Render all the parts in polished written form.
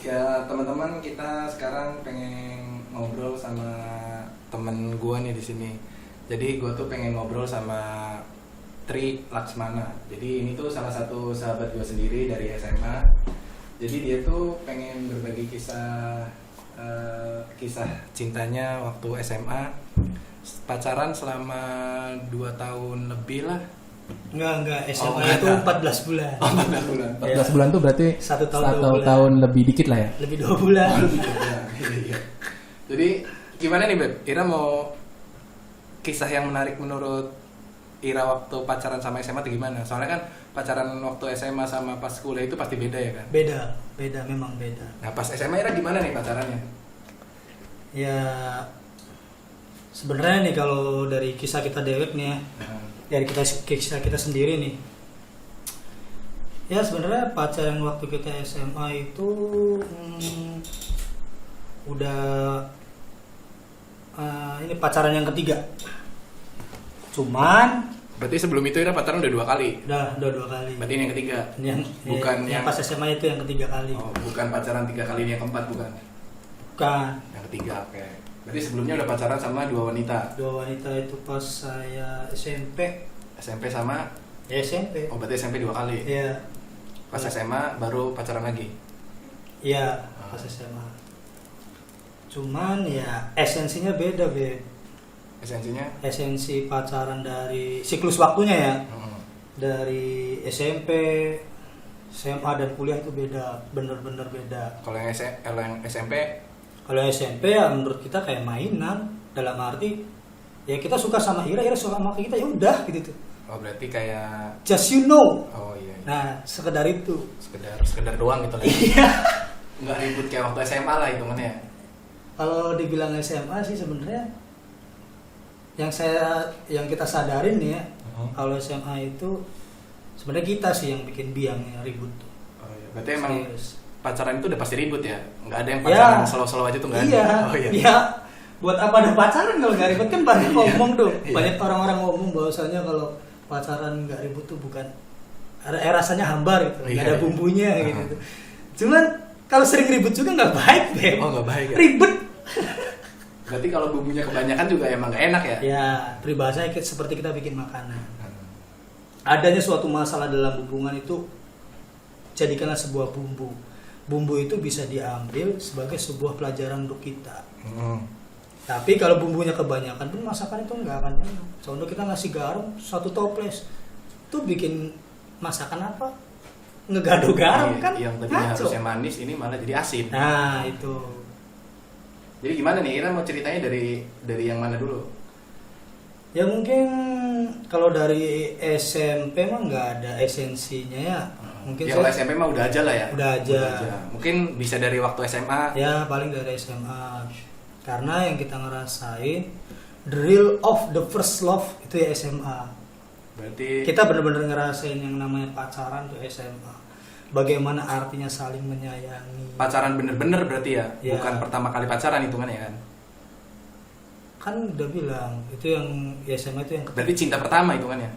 Ya teman-teman, kita sekarang pengen ngobrol sama temen gua nih di sini. Jadi gua tuh pengen ngobrol sama Tri Laksmana. Jadi ini tuh salah satu sahabat gua sendiri dari SMA. Jadi dia tuh pengen berbagi kisah cintanya waktu SMA. Pacaran selama 2 tahun lebih lah. Enggak, SMA itu 14 bulan. Oh, 14 bulan. 14 bulan tuh berarti 1 tahun 2 bulan. tahun lebih dikit lah ya. Lebih 2 bulan. Iya. Jadi gimana nih Beb? Ira mau kisah yang menarik menurut Ira waktu pacaran sama SMA atau gimana? Soalnya kan pacaran waktu SMA sama pas kuliah itu pasti beda ya kan? Beda, memang beda. Nah pas SMA Ira gimana nih pacarannya? Ya sebenarnya nih kalau dari kisah kita dewek nih ya, dari kisah kita sendiri nih. Ya sebenarnya pacaran waktu kita SMA itu udah ini pacaran yang ketiga. Cuman Berarti sebelum itu Ira pacaran udah 2 kali? udah 2 kali. Berarti ini yang ketiga? Bukan yang pas SMA itu yang ketiga kali. Oh, bukan pacaran 3 kali, ini yang keempat bukan? Bukan. Yang ketiga, oke. Berarti sebelumnya udah pacaran sama 2 wanita? 2 wanita itu pas saya SMP. SMP sama? Ya SMP. Oh berarti SMP 2 kali? Iya. Pas SMA baru pacaran lagi? Iya, pas SMA. Cuman ya esensinya beda, Beb. Esensinya? Esensi pacaran dari siklus waktunya ya. Dari SMP, SMA dan kuliah itu beda, bener-bener beda. Kalau yang SMP? Kalau SMP ya menurut kita kayak mainan, dalam arti ya kita suka sama Ira suka sama kita, ya udah gitu tuh. Oh berarti kayak Just you know. oh iya. Nah, sekedar itu. Sekedar doang gitu lah. Iya. Nggak ribut kayak waktu SMA lah hitungannya. Kalau dibilang SMA sih sebenarnya yang kita sadarin nih ya, kalau SMA itu sebenarnya kita sih yang bikin biangnya ribut tuh. Oh iya. Berarti emang Serius. pacaran itu udah pasti ribut ya? Nggak ada yang pacaran slow-slow aja tuh nggak ada? Iya. Oh iya. Iya. Buat apa ada pacaran kalau nggak ribut, kan banyak ngomong tuh. Iya. Banyak orang-orang ngomong bahwasanya kalau pacaran nggak ribut tuh bukan rasanya hambar gitu, nggak ada bumbunya gitu. Cuman kalau sering ribut juga nggak baik, Beb. Oh nggak baik ya? Ribet. Berarti kalau bumbunya kebanyakan juga emang nggak enak ya? Ya, peribahasanya seperti kita bikin makanan. Adanya suatu masalah dalam hubungan itu jadikanlah sebuah bumbu. Bumbu itu bisa diambil sebagai sebuah pelajaran untuk kita. Tapi kalau bumbunya kebanyakan pun masakan itu nggak akan enak. Contoh kita ngasih garam 1 toples, tuh bikin masakan apa? Ngegado garam kan? Yang tadinya harusnya manis ini malah jadi asin. Nah itu. Jadi gimana nih? Ira mau ceritanya dari yang mana dulu? Ya mungkin kalau dari SMP mah nggak ada esensinya ya. Mungkin ya kalau SMP mah udah aja lah ya. Udah aja. Mungkin bisa dari waktu SMA. Ya paling dari SMA. Karena yang kita ngerasain the real of the first love itu ya SMA. Berarti Kita benar-benar ngerasain yang namanya pacaran tuh SMA. Bagaimana artinya saling menyayangi. pacaran bener-bener berarti ya? Ya. Bukan pertama kali pacaran hitungannya kan? Kan udah bilang itu yang SMA itu yang Berarti cinta pertama hitungannya?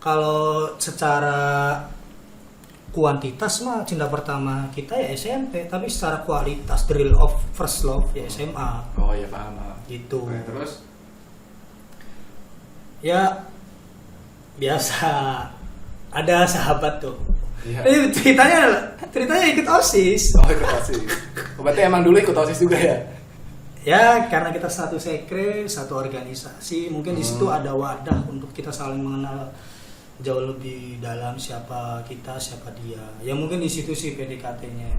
kalau secara kuantitas mah cinta pertama kita ya SMP, tapi secara kualitas the real of first love ya SMA. Oh ya paham. Gitu. Oke, terus? Ya biasa ada sahabat tuh. Iya. Ceritanya ikut OSIS. Oh ikut OSIS. Oh, berarti emang dulu ikut OSIS juga ya? Ya karena kita satu sekre, satu organisasi, mungkin di situ ada wadah untuk kita saling mengenal jauh lebih dalam siapa kita, siapa dia. Ya mungkin di situ sih PDKT-nya.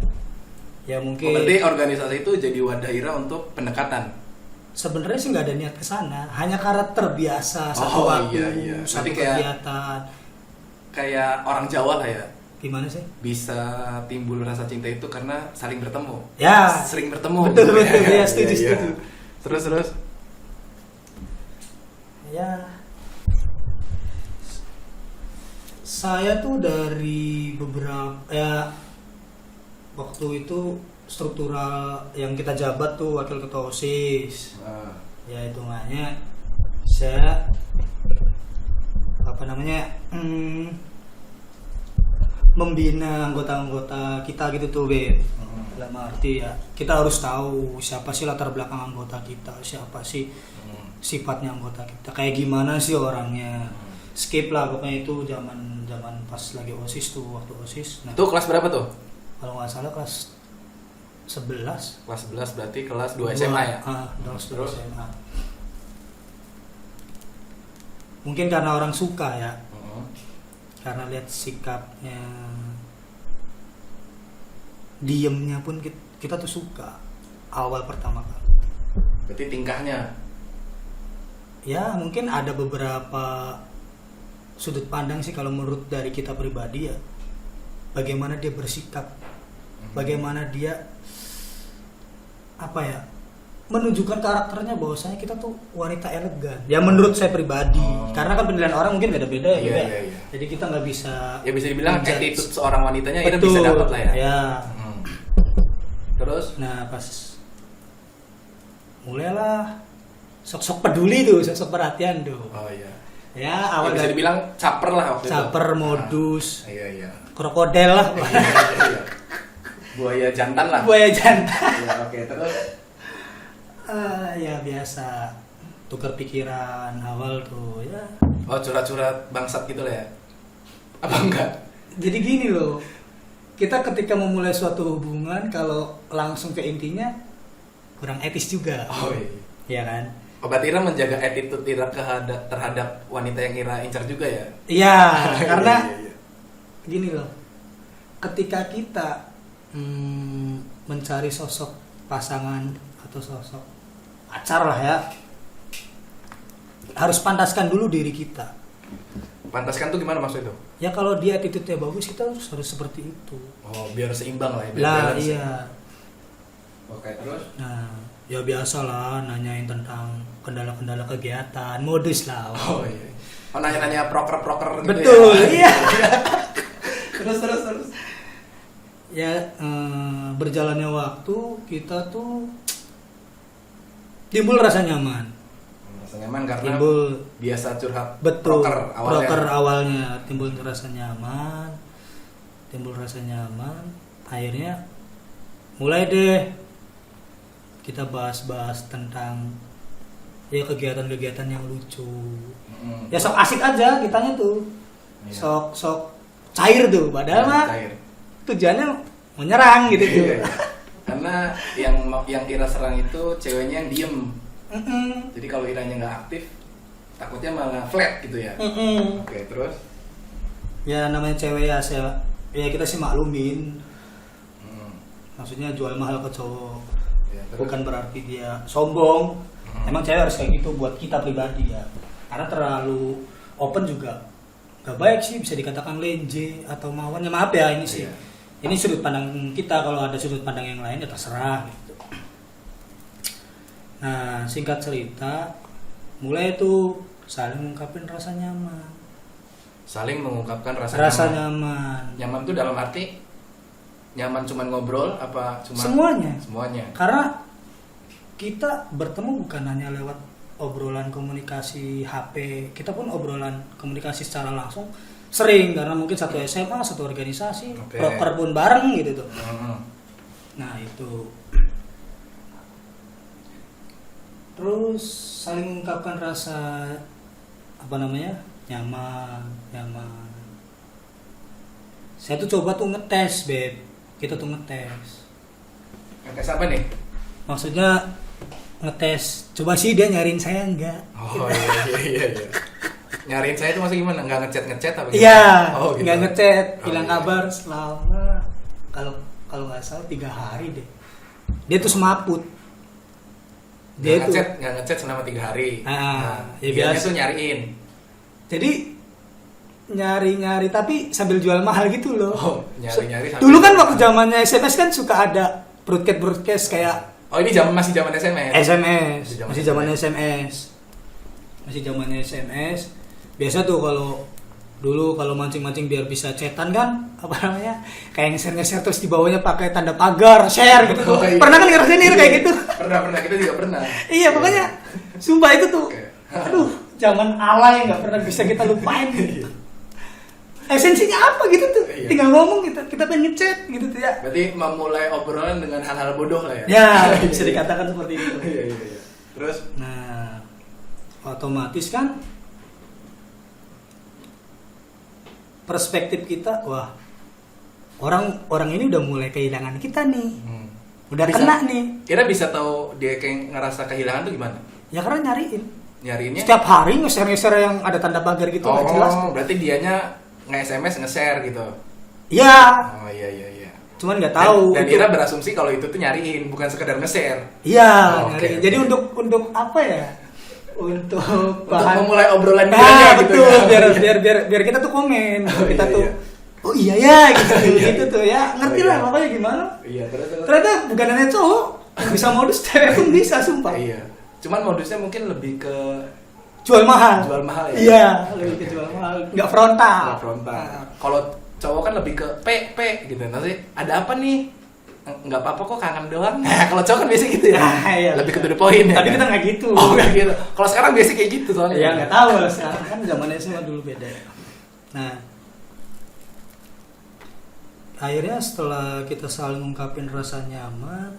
Ya mungkin. Oh, berarti organisasi itu jadi wadah Ira untuk pendekatan? Sebenarnya sih nggak ada niat ke sana, hanya karena terbiasa satu waktu, iya. satu Berarti kayak kegiatan. Kayak orang Jawa lah ya? Gimana sih? Bisa timbul rasa cinta itu karena saling bertemu. Ya. Sering bertemu. Betul, gitu ya, setuju, Iya, iya. setuju. Terus. Ya. Saya tuh dari beberapa ya waktu itu struktural yang kita jabat tuh wakil ketua OSIS. Ya hitungannya saya membina anggota-anggota kita gitu tuh, Beb. Dalam arti ya kita harus tahu siapa sih latar belakang anggota kita, siapa sih sifatnya anggota kita, kayak gimana sih orangnya. Skip lah pokoknya itu zaman pas lagi OSIS tuh, waktu OSIS. Nah, Itu kelas berapa tuh? kalau nggak salah kelas 11. Kelas 11 berarti kelas 2 SMA ya? Kelas 2 Terus? SMA. Mungkin karena orang suka ya, karena lihat sikapnya, diemnya pun kita tuh suka awal pertama kali. Berarti tingkahnya. Ya mungkin ada beberapa sudut pandang sih kalau menurut dari kita pribadi ya, bagaimana dia bersikap, bagaimana dia apa ya, menunjukkan karakternya bahwasanya kita tuh wanita elegan. Ya menurut saya pribadi, karena kan penilaian orang mungkin beda-beda ya. Iya, Beda. iya, iya. Jadi kita nggak bisa. Ya bisa dibilang menjudge. attitude seorang wanitanya kita Betul. bisa dapat lah ya. Ya. Terus? Nah pas mulailah sok-sok peduli tuh, sok-sok perhatian tuh. Oh iya. Ya Ya, awal bisa dari dibilang caper lah waktu itu. caper, modus, Iya iya. krokodil lah, Iya. Buaya jantan lah. buaya jantan. Iya oke terus. Ya biasa tukar pikiran awal tuh ya. Oh curhat-curhat bangsat gitu lah ya? Apa enggak? Jadi gini loh, kita ketika memulai suatu hubungan kalau langsung ke intinya kurang etis juga. Oh iya. Iya kan? Obat Ira menjaga attitude Ira terhadap wanita yang Ira incar juga ya? Iya, karena Iya, iya. gini loh, ketika kita mencari sosok pasangan atau sosok pacar lah ya, harus pantaskan dulu diri kita. Pantaskan tuh gimana maksud itu? Ya kalau dia attitude-nya bagus, kita harus seperti itu. Oh biar seimbang lah ya, biar Lah balance ya. iya. Oke terus? Nah, ya biasa lah nanyain tentang kendala-kendala kegiatan, modus lah. Oh iya. Oh nanya-nanya proker-proker gitu Betul, ya? iya. Terus. Ya berjalannya waktu kita tuh timbul rasa nyaman. Rasa nyaman karena Timbul biasa curhat betul proker proker awalnya. awalnya timbul rasa nyaman. Akhirnya mulai deh kita bahas-bahas tentang ya kegiatan-kegiatan yang lucu. Ya sok asik aja kitanya tuh. Iya. Sok cair tuh, padahal mah Cair. tujuannya menyerang gitu tuh. Iya. Karena yang Ira serang itu ceweknya yang diem. Jadi kalau Iranya nggak aktif, takutnya malah flat gitu ya. Oke terus? Ya namanya cewek ya, kita sih maklumin. Maksudnya jual mahal ke cowok. Ya, terus? Bukan berarti dia sombong. Emang cewek harus kayak gitu buat kita pribadi ya. Karena terlalu open juga gak baik sih, bisa dikatakan lenje atau mawon. Ya maaf ya ini sih. Iya. Ini sudut pandang kita, kalau ada sudut pandang yang lain ya terserah gitu. Nah, singkat cerita, mulai itu saling mengungkapin rasa nyaman. Saling mengungkapkan rasa nyaman. Nyaman. Nyaman tuh dalam arti nyaman cuman ngobrol apa cuma Semuanya. Semuanya. Karena kita bertemu bukan hanya lewat obrolan komunikasi HP, kita pun obrolan komunikasi secara langsung sering, karena mungkin satu SMA, satu organisasi, Oke. proker pun bareng gitu tuh. Nah itu. Terus saling mengungkapkan rasa nyaman. Saya tuh coba tuh ngetes, Beb. Kita tuh ngetes. Ngetes apa nih? Maksudnya ngetes, coba sih dia nyariin saya enggak? Oh iya. Nyariin saya itu maksudnya gimana? Nggak ngechat apa gimana? Iya, Oh, gitu. nggak ngechat, Oh, hilang iya. kabar selama kalau nggak salah 3 hari deh. Dia tuh semaput. Nggak ngechat selama 3 hari. Ya dianya biasa. tuh nyariin. Jadi nyari tapi sambil jual mahal gitu loh. Oh, nyari-nyari sambil Dulu kan jual waktu mahal. zamannya SMS kan suka ada broadcast kayak Oh ini masih zaman SMS. Masih zamannya SMS. Biasa tuh kalau dulu kalau mancing-mancing biar bisa chatan kan, kayak ngeser terus di bawahnya pakai tanda pagar, share gitu tuh. Oh, iya. Pernah kan ngerasain kayak gitu? Pernah kita juga pernah. Iya, pokoknya sumpah itu tuh. Oke. Aduh, zaman alay nggak pernah bisa kita lupain. esensinya apa gitu tuh. Iya. Tinggal ngomong kita pengen ngechat gitu tuh ya. Berarti memulai obrolan dengan hal-hal bodoh lah ya. Ya, bisa dikatakan seperti itu. Iya. Terus Nah, otomatis kan perspektif kita, wah, orang ini udah mulai kehilangan kita nih. Udah Bisa- kena nih. Kira bisa tahu dia kayak ngerasa kehilangan tuh gimana? Ya karena nyariin. Nyariinnya? Setiap hari nge-share yang ada tanda pagar gitu, nggak jelas. Berarti dianya nge-SMS, nge-share gitu. Iya, Oh iya. cuman nggak tahu. Dan untuk- Ira berasumsi kalau itu tuh nyariin, bukan sekedar nge-share. Iya, Oh, oke, nyariin. oke. Jadi untuk apa ya? Untuk Untuk memulai obrolan Nah, dia gitu betul. ya. Biar kita tuh komen. Oh, Kita iya, tuh iya. oh iya ya gitu Iya, gitu tuh ya. Ngerti Oh, lah iya. pokoknya gimana. Iya, terus. Ternyata bukan hanya cowok yang bisa modus, cewek pun bisa sumpah. Iya. Cuman modusnya mungkin lebih ke Jual mahal. Jual mahal ya? Iya, lebih ke jual mahal. Nggak frontal. nggak frontal. Nah. Kalau cowok kan lebih ke p gitu. Nanti ada apa nih? Nggak apa-apa kok, kangen doang. Nah, kalau cowok kan biasa gitu ya. Nah, iya. Lebih ke to the point ya. Tapi kita nggak gitu. Oh, nggak gitu. Kalau sekarang biasa kayak gitu soalnya. Ya nggak tahu lah sekarang kan zamannya semua dulu beda. Nah, akhirnya setelah kita saling ungkapin rasa nyaman,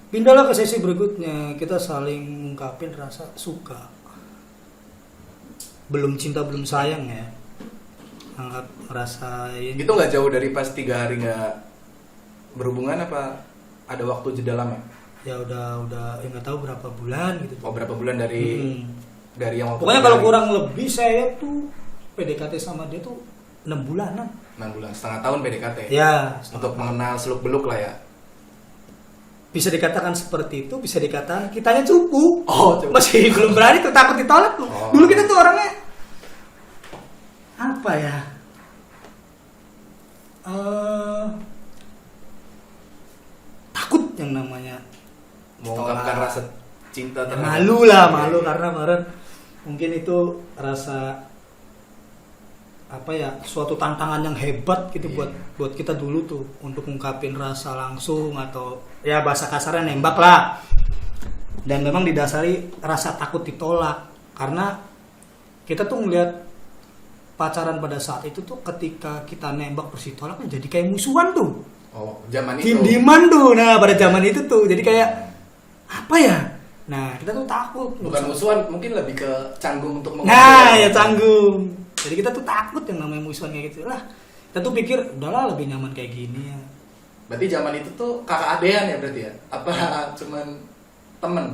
pindahlah ke sesi berikutnya. Kita saling ungkapin rasa suka. Belum cinta belum sayang ya. Anggap ngerasain. Itu nggak jauh dari pas 3 hari nggak berhubungan, apa ada waktu jeda lama? Ya udah ya nggak tahu berapa bulan gitu. Oh, berapa bulan dari dari yang waktu Pokoknya 3 kalau hari? kurang lebih saya tuh PDKT sama dia tuh 6 bulanan. 6 bulan, setengah tahun PDKT. Ya, Untuk mengenal seluk beluk lah ya. bisa dikatakan seperti itu, bisa dikatakan kitanya cupu. Oh, cupu. Masih belum berani tuh, takut ditolak tuh. Oh. Dulu kita tuh orangnya apa ya? Takut yang namanya Mengungkapkan Tolak. rasa cinta terhadap malu lah, malu karena kemarin mungkin itu rasa apa ya, suatu tantangan yang hebat gitu Iya. buat kita dulu tuh untuk ngungkapin rasa langsung atau ya bahasa kasarnya nembak lah. Dan memang didasari rasa takut ditolak karena kita tuh ngeliat pacaran pada saat itu tuh ketika kita nembak terus ditolak kan jadi kayak musuhan tuh. Oh, zaman itu. Diem-dieman tuh. Nah, pada zaman itu tuh jadi kayak apa ya? Nah, kita tuh takut. Bukan musuhan, mungkin lebih ke canggung untuk Nah, ya canggung. Jadi kita tuh takut yang namanya musuhan kayak gitu lah. Kita tuh pikir udahlah lebih nyaman kayak gini ya. Berarti zaman itu tuh kakak adean ya berarti ya? Apa cuman temen?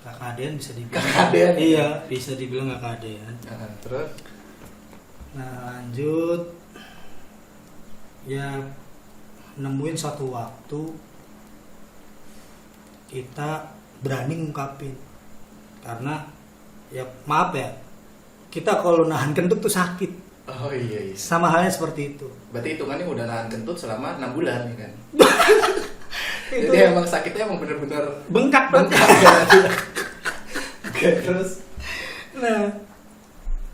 Kakak adean bisa dibilang. Kakak adean. Iya, bisa dibilang kakak adean. Terus? Nah, lanjut. Ya nemuin satu waktu kita berani ngungkapin. Karena ya maaf ya, kita kalau nahan kentut tuh sakit. Oh iya. Sama halnya seperti itu. Berarti hitungannya udah nahan kentut selama 6 bulan ya kan? Itu Jadi emang sakitnya emang bener-bener bengkak. Oke, terus? Nah,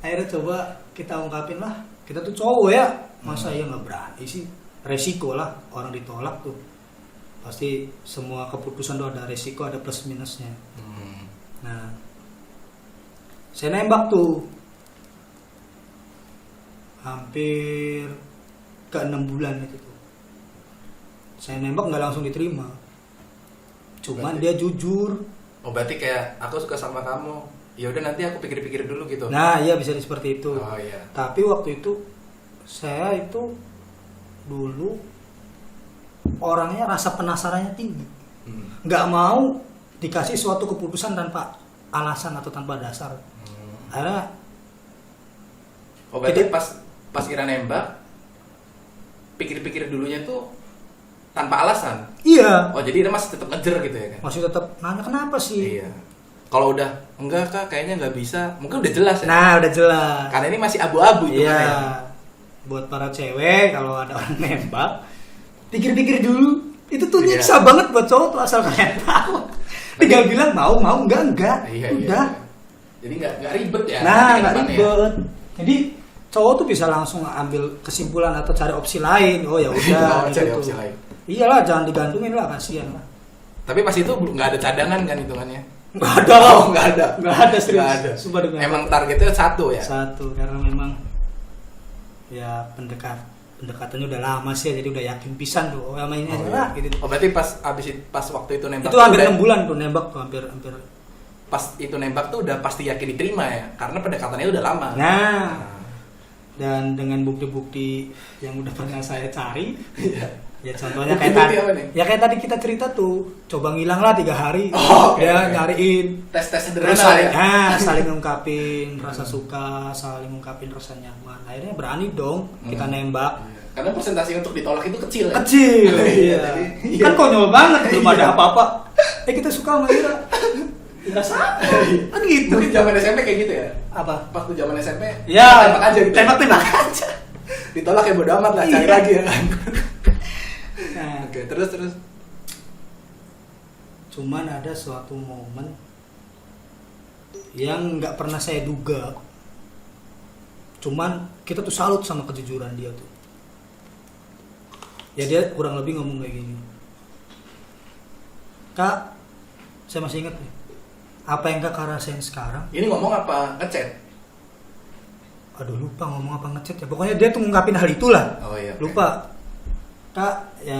akhirnya coba kita ungkapin lah. Kita tuh cowok ya, masa ya nggak berani sih? Resiko lah, orang ditolak tuh. Pasti semua keputusan tuh ada resiko, ada plus minusnya. Nah, saya nembak tuh. Hampir ke 6 bulan itu tuh. Saya nembak nggak langsung diterima. Cuman Berarti- dia jujur. Oh berarti kayak aku suka sama kamu. Ya udah nanti aku pikir-pikir dulu gitu. Nah, iya bisa seperti itu. Oh iya. Tapi waktu itu saya itu dulu orangnya rasa penasarannya tinggi. Nggak mau dikasih suatu keputusan tanpa alasan atau tanpa dasar. Akhirnya Oh berarti Jadi- pas Ira nembak, pikir-pikir dulunya tuh tanpa alasan. iya, Oh jadi Ira masih tetap ngejer gitu ya kan? masih tetap nanya kenapa sih? Iya. Kalau udah enggak kak, kayaknya nggak bisa. Mungkin udah jelas ya. Nah, udah jelas. Karena ini masih abu-abu itu Iya. kan ya. Buat para cewek kalau ada orang nembak, pikir-pikir dulu. Itu tuh Iya. nyiksa banget buat cowok tuh asal kalian tahu. Tinggal bilang mau enggak. Iya, Udah. Jadi nggak ribet ya. Nah, nanti ke nggak depannya. ribet. Jadi cowok tuh bisa langsung ambil kesimpulan atau cari opsi lain. Oh ya udah. Oh, cari gitu. opsi lain. Iyalah, jangan digantungin lah, kasihan lah. Tapi pas itu nggak ada cadangan kan hitungannya? Nggak ada. Oh, nggak ada. Nggak ada serius. Nggak ada. Sumpah demi Emang targetnya satu ya? satu karena memang ya pendekatannya udah lama sih, jadi udah yakin pisan tuh, oh sama ini aja lah gitu. Oh berarti pas waktu itu nembak Itu hampir 6 bulan tuh nembak tuh, hampir pas itu nembak tuh udah pasti yakin diterima ya, karena pendekatannya udah lama. Nah, dan dengan bukti-bukti yang udah pernah saya cari, ya contohnya kayak Bukti tadi, apa nih? ya kayak tadi kita cerita tuh, coba ngilang lah 3 hari, Oh, oke, ya oke. nyariin, Tes terus sederhana saling, ya. saling ngungkapin rasa suka, saling ngungkapin rasa nyaman, akhirnya berani dong kita nembak. Karena persentase untuk ditolak itu kecil ya. Kecil, iya. Jadi- Kan konyol banget, belum ada Iya. apa-apa. Kita suka sama Ira. Ira sama, kan gitu. Mungkin zaman SMP kayak gitu ya. Apa? Pas tuh zaman SMP, Ya, tembak aja gitu. tembak aja. Ditolak ya bodo amat lah, cari Iya. lagi ya kan. Nah, Oke, terus. cuman ada suatu momen yang nggak pernah saya duga. Cuman kita tuh salut sama kejujuran dia tuh. Ya dia kurang lebih ngomong kayak gini. Kak, saya masih ingat nih. Apa yang kakak rasain sekarang? Ini ngomong apa? Ngechat. Aduh lupa ngomong apa ngechat ya. Pokoknya dia tuh ngungkapin hal itulah. Oh iya. oke. Lupa. Kak, ya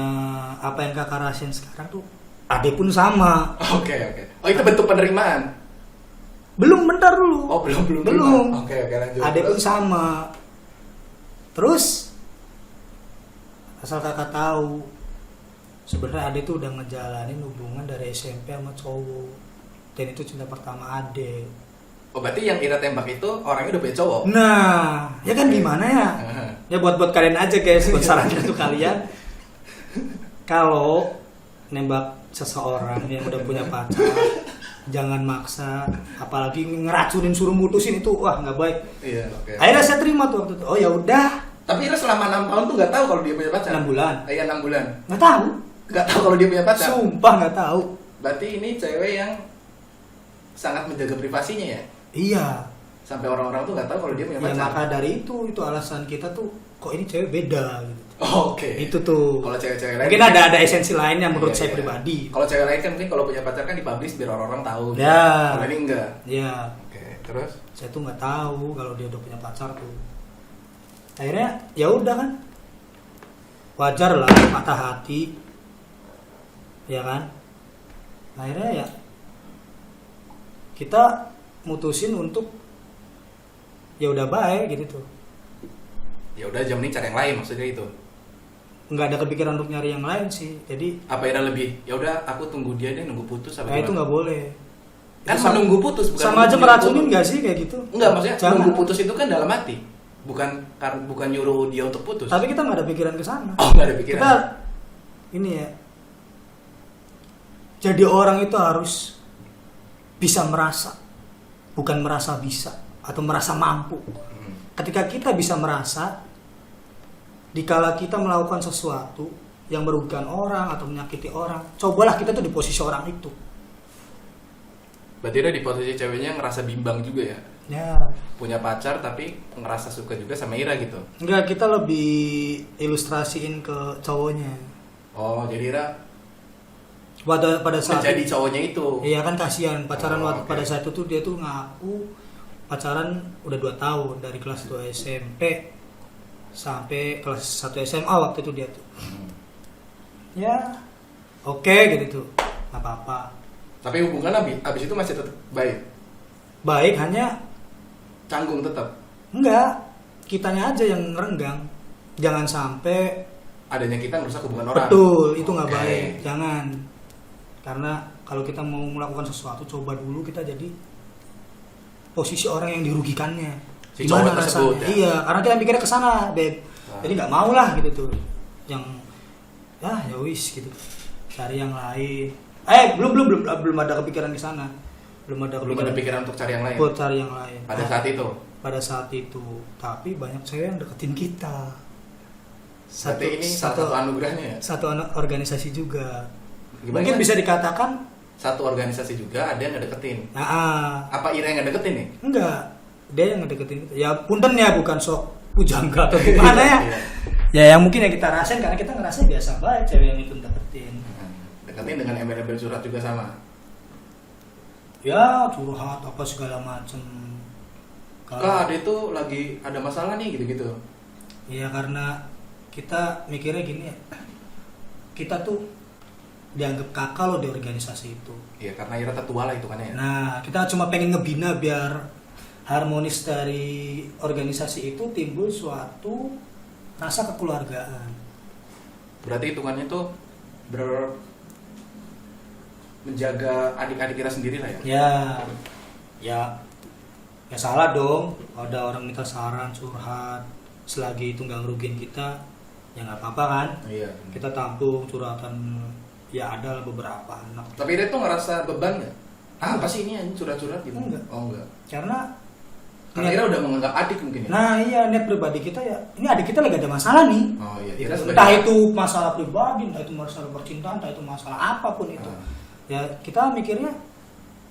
apa yang kakak rasain sekarang tuh Ade pun sama. Oke. Oh itu bentuk penerimaan. Belum, bentar dulu. Oh belum. Belum. Oke lanjut. Ade pun Terus? sama. Terus asal kakak tahu, sebenarnya Ade tuh udah ngejalanin hubungan dari SMP sama cowok, dan itu cinta pertama Ade. Oh berarti yang Ira tembak itu orangnya udah punya cowok. Nah, ya kan gimana ya? Ya buat kalian aja guys, buat sarannya tuh kalian. Kalau nembak seseorang yang udah punya pacar, jangan maksa, apalagi ngeracunin suruh mutusin itu, wah nggak baik. Iya oke. Akhirnya saya terima tuh waktu itu. Oh ya udah, Tapi Ira selama 6 tahun tuh nggak tahu kalau dia punya pacar. 6 bulan. Iya 6 bulan. Nggak tahu. Nggak tahu kalau dia punya pacar. Sumpah nggak tahu. Berarti ini cewek yang sangat menjaga privasinya ya. Iya. Sampai orang-orang tuh nggak tahu kalau dia punya Ya pacar. maka dari itu alasan kita tuh kok ini cewek beda gitu. Oh, oke. Itu tuh. Kalau cewek-cewek lain Mungkin ada esensi lainnya menurut Iya, saya iya. pribadi. Kalau cewek lain kan mungkin kalau punya pacar kan dipublish biar orang-orang tahu. Ya. Kalau ini enggak. Ya, Oke, terus? saya tuh nggak tahu kalau dia udah punya pacar tuh. Akhirnya ya udah kan, wajar lah patah hati, ya kan. Akhirnya ya kita mutusin untuk ya udah baik gitu tuh. Ya udah jam ini cari yang lain maksudnya itu. Nggak ada kepikiran untuk nyari yang lain sih. Jadi Apa Ira lebih? Ya udah aku tunggu dia deh, nunggu putus apa nah itu gimana? nggak boleh. Kan Itu menunggu putus bukan sama aja nunggu meracunin putus. nggak sih kayak gitu? Enggak, maksudnya Jangan. nunggu putus itu kan dalam hati. Bukan nyuruh dia untuk putus. Tapi kita nggak ada pikiran ke sana. Oh, nggak ada pikiran. Kita ini ya. Jadi orang itu harus bisa merasa, bukan merasa bisa atau merasa mampu. Ketika kita bisa merasa, dikala kita melakukan sesuatu yang merugikan orang atau menyakiti orang, cobalah kita tuh di posisi orang itu. Berarti Ira di posisi ceweknya ngerasa bimbang juga ya. Ya, Punya pacar tapi ngerasa suka juga sama Ira gitu. enggak, kita lebih ilustrasiin ke cowoknya. Oh, jadi Ira Pada saat menjadi cowoknya itu. iya kan kasihan pacaran Oh, waktu oke. pada saat itu dia tuh ngaku pacaran udah 2 tahun dari kelas 2 SMP sampai kelas 1 SMA waktu itu dia tuh. Ya, oke gitu tuh. Nggak apa-apa. Tapi hubungan abis itu masih tetap baik. Baik, hanya Canggung tetap. enggak, kitanya aja yang ngerenggang. Jangan sampai Adanya kita merusak hubungan orang. betul, itu nggak Oke. baik. Jangan. Karena kalau kita mau melakukan sesuatu, coba dulu kita jadi posisi orang yang dirugikannya. Si cowok Gimana tersebut, rasanya? ya? Iya, karena kita mikirnya ke sana, Beb. Nah. Jadi nggak mau lah gitu tuh. Yang ya wis gitu. Cari yang lain. Belum ada kepikiran di sana. Belum ada Belum ada pikiran untuk cari yang lain. buat cari yang lain. Pada Nah, saat itu. pada saat itu, tapi banyak cewek yang deketin kita. Berarti ini salah satu anugerahnya ya. Satu organisasi juga. Gimana? Mungkin bisa dikatakan Satu organisasi juga ada yang ngedeketin. nah, Apa Ira yang ngedeketin nih? enggak, dia yang ngedeketin kita. Ya punten ya, bukan sok pujangga atau gimana ya. Iya. Ya yang mungkin yang kita rasain, karena kita ngerasain biasa banget cewek yang itu deketin. Deketin dengan embel-embel surat juga sama. Ya curhat apa segala macem. Kak, Ade tuh lagi ada masalah nih gitu-gitu. Ya karena kita mikirnya gini ya, kita tuh dianggap kakak loh di organisasi itu. Iya, karena Ira tetua lah itu kan ya. Nah, kita cuma pengen ngebina biar harmonis dari organisasi itu timbul suatu rasa kekeluargaan. Berarti hitungannya tuh menjaga adik-adik Ira sendiri lah ya. Ya salah dong. Ada orang minta saran, curhat, selagi itu nggak ngerugiin kita, ya nggak apa-apa kan. Iya. Kita tampung curhatan, ya ada beberapa anak. Tapi Ira tuh ngerasa beban nggak? Apa sih ini anjing curhat-curhat gitu? Enggak. Oh enggak. Karena Ira udah menganggap adik mungkin ya. nah iya, niat pribadi kita ya, ini adik kita lagi ada masalah nih. Oh iya. Gitu. Ira sebagai Entah itu masalah pribadi, entah itu masalah percintaan, entah itu masalah apapun itu. Ya kita mikirnya,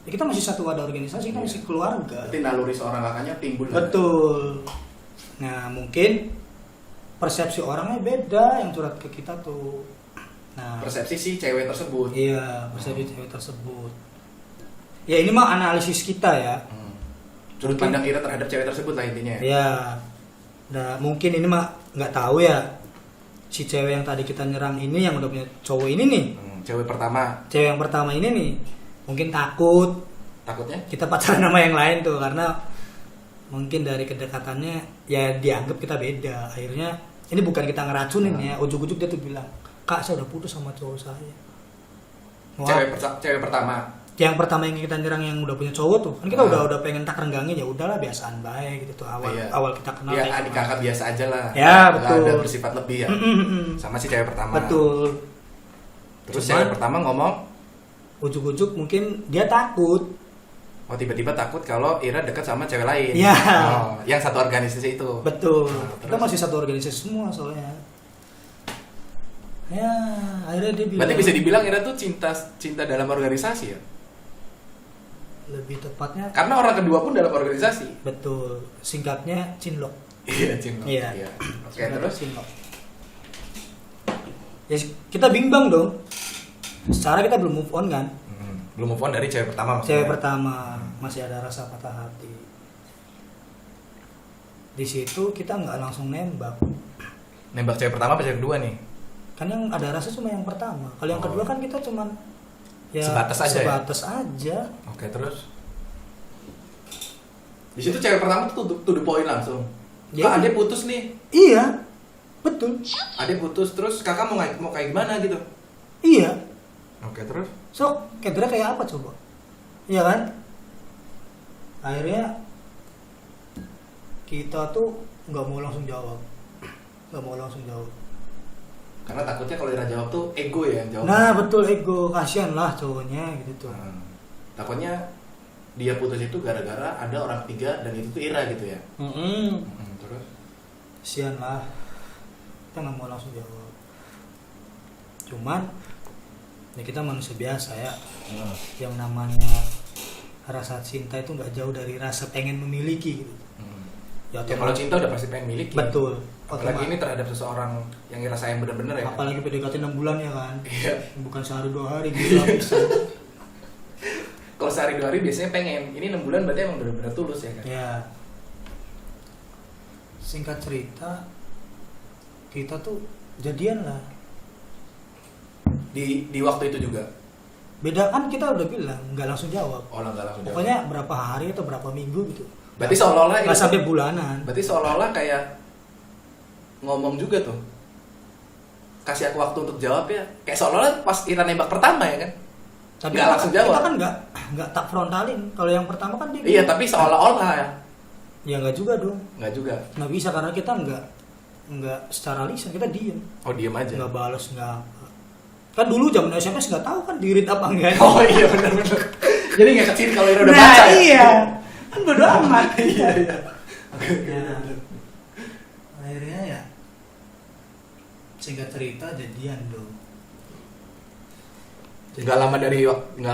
ya kita masih satu wadah organisasi, kita masih keluarga. berarti naluri seorang kakaknya timbul. Betul. Nah mungkin persepsi orangnya beda yang curhat ke kita tuh. Nah Persepsi si cewek tersebut. iya, persepsi cewek tersebut. Ya ini mah analisis kita ya. Sudut pandang Ira terhadap cewek tersebut lah intinya. Ya. Nah mungkin ini mah nggak tahu ya. Si cewek yang tadi kita nyerang ini yang udah punya cowok ini nih. Cewek pertama. Cewek yang pertama ini nih mungkin takut Takutnya? kita pacaran sama yang lain tuh karena mungkin dari kedekatannya ya dianggap kita beda. Akhirnya ini bukan kita ngeracunin ya, ujuk-ujuk dia tuh bilang, "Kak, saya udah putus sama cowok saya." Wah, Cewek pertama. yang pertama yang kita nyerang yang udah punya cowok tuh kan kita udah pengen tak renggangin, ya udahlah biasaan baik gitu tuh awal kita kenal. Ya kayak adik gimana. kakak biasa aja lah. Ya, Nggak betul. ada bersifat lebih ya. Sama si cewek pertama. Betul. Terus Cuman, cewek pertama ngomong, ujuk-ujuk mungkin dia takut. oh tiba-tiba takut kalau Ira dekat sama cewek lain. Ya. Oh, yang satu organisasi itu. Betul. Nah, Kita terus? masih satu organisasi semua soalnya. Ya, akhirnya dia bilang. Berarti bisa dibilang Ira tuh cinta dalam organisasi ya? Lebih tepatnya. Karena orang kedua pun dalam organisasi. Betul. Singkatnya cinlok. Iya, cinta. Iya. Oke, terus? Cinlok. Ya kita bimbang dong. Secara kita belum move on kan. Belum move on dari cewek pertama maksudnya. Cewek pertama masih ada rasa patah hati. Di situ kita nggak langsung nembak. Nembak cewek pertama apa cewek kedua nih? Kan yang ada rasa cuma yang pertama. Kalau yang kedua kan kita cuman ya Sebatas aja ya? Oke, terus? Di situ cewek pertama tuh to the point langsung. Ya. Kak, Ade putus nih. Iya, betul. Ade putus, terus kakak mau kayak gimana gitu? Iya. Oke, terus? So, kira-kira kayak apa coba? Iya kan? Akhirnya kita tuh nggak mau langsung jawab. Karena takutnya kalau Ira jawab tuh ego ya yang jawab. Nah betul, ego, kasihan lah cowoknya gitu tuh. Takutnya dia putus itu gara-gara ada orang ketiga dan itu tuh Ira gitu ya. Terus? Kasihan lah, kita nggak mau langsung jawab. Cuman ya kita manusia biasa ya. Yang namanya rasa cinta itu nggak jauh dari rasa pengen memiliki gitu. Ya kalau cinta udah pasti pengen miliki. Betul. Apalagi ini terhadap seseorang yang Ira sayang bener-bener ya. Apalagi PDKT 6 bulan ya kan. Iya. Bukan sehari 2 hari gila bisa. Kalau sehari 2 hari biasanya pengen. Ini 6 bulan berarti emang bener-bener tulus ya kan. Ya. Singkat cerita, kita tuh jadian lah. Di waktu itu juga. Beda kan kita udah bilang nggak langsung jawab. Oh, enggak langsung jawab. Pokoknya berapa hari atau berapa minggu gitu. Berarti seolah-olah Nggak itu- sampai bulanan. Berarti seolah-olah kayak ngomong juga tuh. Kasih aku waktu untuk jawab ya. Kayak seolah-olah pas Ira nembak pertama ya kan. Tapi Nggak langsung jawab. Kita kan nggak tak frontalin. Kalau yang pertama kan dia. Iya, tapi seolah-olah ya. Ya nggak juga dong. Nggak juga. Nggak bisa karena kita nggak secara lisan, kita diem. Oh, diem aja. Nggak balas, nggak apa. Kan dulu zaman SMS nggak tahu kan di-read apa enggak. Oh iya benar-benar. Jadi nggak kecil kalau Ira udah Nah, baca ya. iya. Kan bodo amat. Iya iya. Oke. Nah, akhirnya ya singkat cerita jadian dong. Nggak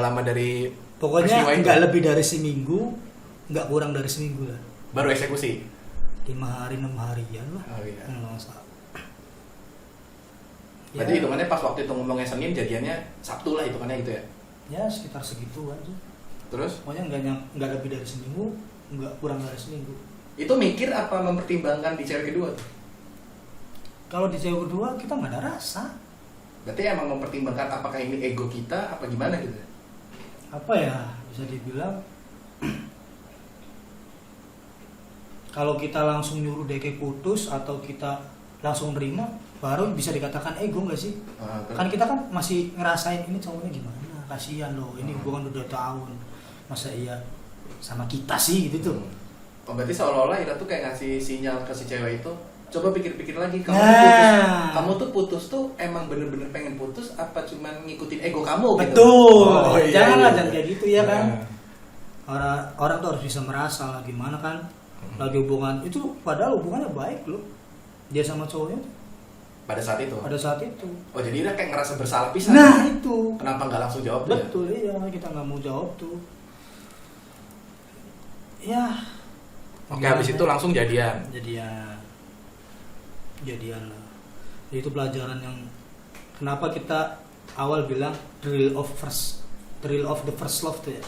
lama dari Pokoknya peristiwa itu. nggak lebih dari seminggu, nggak kurang dari seminggu lah. Baru eksekusi. 5 hari 6 harian lah. Oh iya. Nggak salah. Berarti hitungannya pas waktu itu ngomongnya Senin, jadiannya Sabtu lah hitungannya gitu ya. Ya sekitar segitu aja. Terus Pokoknya nggak lebih dari seminggu, nggak kurang dari seminggu. itu mikir apa mempertimbangkan di cewek kedua tuh? Kalau di cewek berdua kita nggak ada rasa. Berarti emang mempertimbangkan apakah ini ego kita apa gimana gitu. Apa ya, bisa dibilang kalau kita langsung nyuruh dia kayak putus atau kita langsung nerima, baru bisa dikatakan ego nggak sih? Kan kita kan masih ngerasain ini cowoknya gimana, kasihan loh, ini hubungan udah tahun, masa iya sama kita sih gitu tuh. Oh, berarti seolah-olah Ira tuh kayak ngasih sinyal ke si cewek itu, coba pikir-pikir lagi, kamu tuh putus tuh emang bener-bener pengen putus apa cuman ngikutin ego kamu gitu? Betul. Iya, Janganlah iya. jangan kayak gitu ya kan. Nah. Orang tuh harus bisa merasa lah gimana kan lagi hubungan itu, padahal hubungannya baik loh dia sama cowoknya Pada saat itu. pada saat itu. Oh, jadi Ira kayak ngerasa bersalah pisan. Nah itu Kenapa nggak langsung jawab tuh ya? betul, iya kita nggak mau jawab tuh ya. Oke, habis itu langsung jadian. Jadian lah. Itu pelajaran yang kenapa kita awal bilang thrill of the first love tuh ya.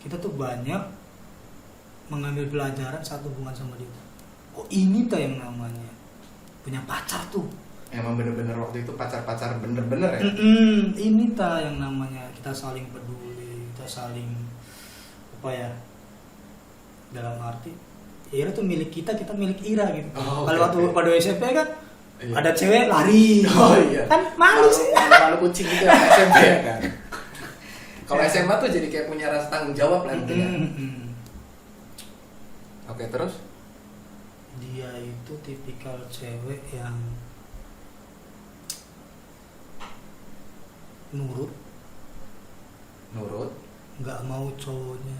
Kita tuh banyak mengambil pelajaran saat hubungan sama dia. Oh ini tuh yang namanya punya pacar tuh. Emang bener-bener waktu itu pacar-pacar bener-bener ya? Ini tuh yang namanya kita saling peduli, kita saling apa ya, dalam arti Ira tuh milik kita milik Ira gitu. Oh, Kalau waktu oke. pada SMP kan Iya. ada cewek lari. Oh iya. Kan malu sih. Malu kucing gitu ya SMP ya kan. Kalau SMA tuh jadi kayak punya rasa tanggung jawab lah intinya. Oke, terus? Dia itu tipikal cewek yang nurut, nggak mau cowoknya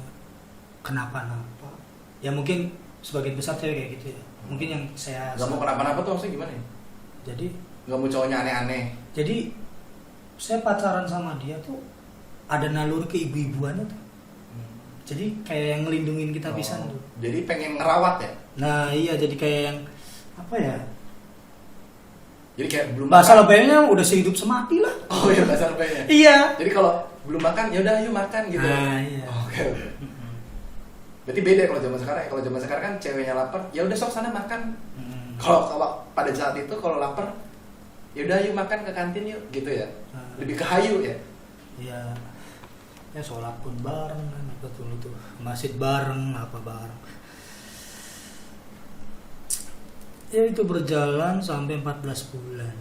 kenapa-napa. Ya mungkin sebagian besar cewek kayak gitu ya. Mungkin yang saya Gak mau kenapa-napa tuh maksudnya gimana ya? jadi Gak mau cowoknya aneh-aneh. saya pacaran sama dia tuh ada naluri keibu-ibuannya tuh. Jadi kayak yang ngelindungin kita pisan tuh. Jadi pengen ngerawat ya? Nah iya, jadi kayak yang apa ya, Jadi kayak belum bahasa makan. lebaynya udah sehidup semati lah. Oh iya, bahasa lebaynya. Iya. Jadi kalau belum makan ya udah yuk makan gitu. Nah iya. Oke. Berarti beda kalau zaman sekarang ya. Kalau zaman sekarang kan ceweknya lapar, ya udah sok sana makan. Kalau pada saat itu kalau lapar, ya udah yuk makan ke kantin yuk gitu ya. Lebih ke hayu ya. Iya. Ya sholat pun bareng kan, betul tuh. Masjid bareng, apa bareng. Ya itu berjalan sampai 14 bulan.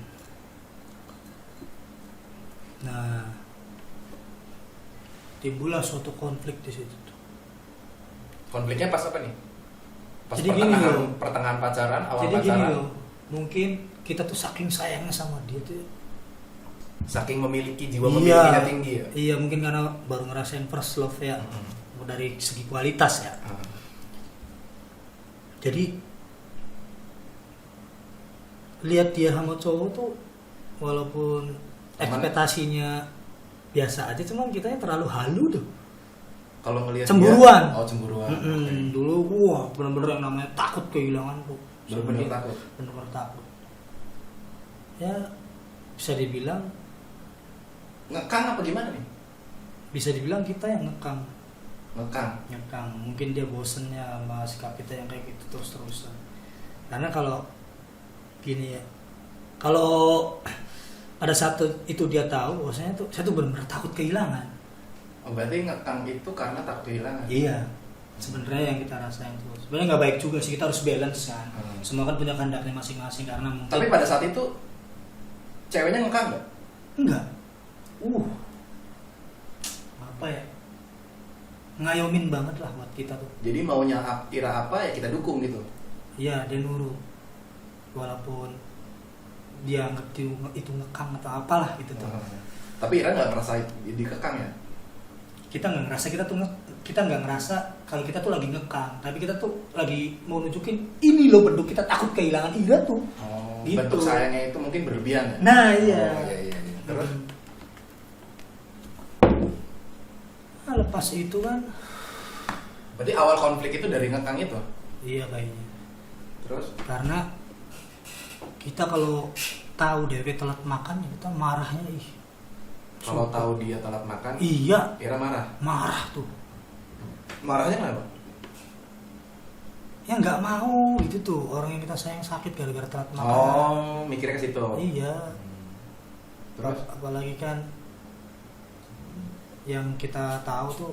Nah, timbullah suatu konflik di situ tuh. Konfliknya pas apa nih? Pas Jadi gini loh. pertengahan pacaran, awal Jadi pacaran. gini loh, mungkin kita tuh saking sayangnya sama dia tuh. Saking memiliki jiwa memilikinya tinggi ya. Iya, mungkin karena baru ngerasain first love ya. Dari segi kualitas ya. Jadi lihat dia sama cowok tuh walaupun ekspektasinya biasa aja, cuman kitanya terlalu halu tuh. Kalau ngelihat Cemburuan. dia, oh cemburuan. Dulu wah benar-benar yang namanya takut kehilangan tuh. Bener-bener takut. Benar-benar takut. Ya bisa dibilang Ngekang apa gimana nih? bisa dibilang kita yang ngekang. Ngekang. Mungkin dia bosennya sama sikap kita yang kayak gitu terus-terusan. Karena kalau gini ya, kalau pada saat itu dia tahu bahwasanya tuh saya tuh benar-benar takut kehilangan. Oh, berarti ngekang itu karena takut kehilangan. Iya, sebenarnya yang kita rasain tuh sebenarnya nggak baik juga sih, kita harus balance kan. Semua kan punya kehendaknya masing-masing karena mungkin. Tapi pada saat itu ceweknya ngekang nggak? Enggak. Apa ya? Ngayomin banget lah buat kita tuh. Jadi maunya Ira apa ya kita dukung gitu. Iya, dia nurut. Walaupun dia ngerti itu ngekang atau apalah gitu tuh. Tapi Ira nggak merasa dikekang ya? Kita nggak ngerasa kita nggak ngerasa kalau kita tuh lagi ngekang, tapi kita tuh lagi mau nunjukin ini loh bentuk kita takut kehilangan Ira tuh. Gitu. Bentuk sayangnya itu mungkin berlebihan ya? Nah iya. Iya. Terus? Nah, lepas itu kan. Berarti awal konflik itu dari ngekang itu? Iya kayaknya. Terus? Karena kita kalau tahu dia telat makan, kita marahnya Kalau tahu dia telat makan, iya, Ira marah. marah tuh. Marahnya kenapa? ya nggak mau gitu tuh orang yang kita sayang sakit gara-gara telat makan. Oh, mikirnya ke situ. Iya. Terus Apalagi kan yang kita tahu tuh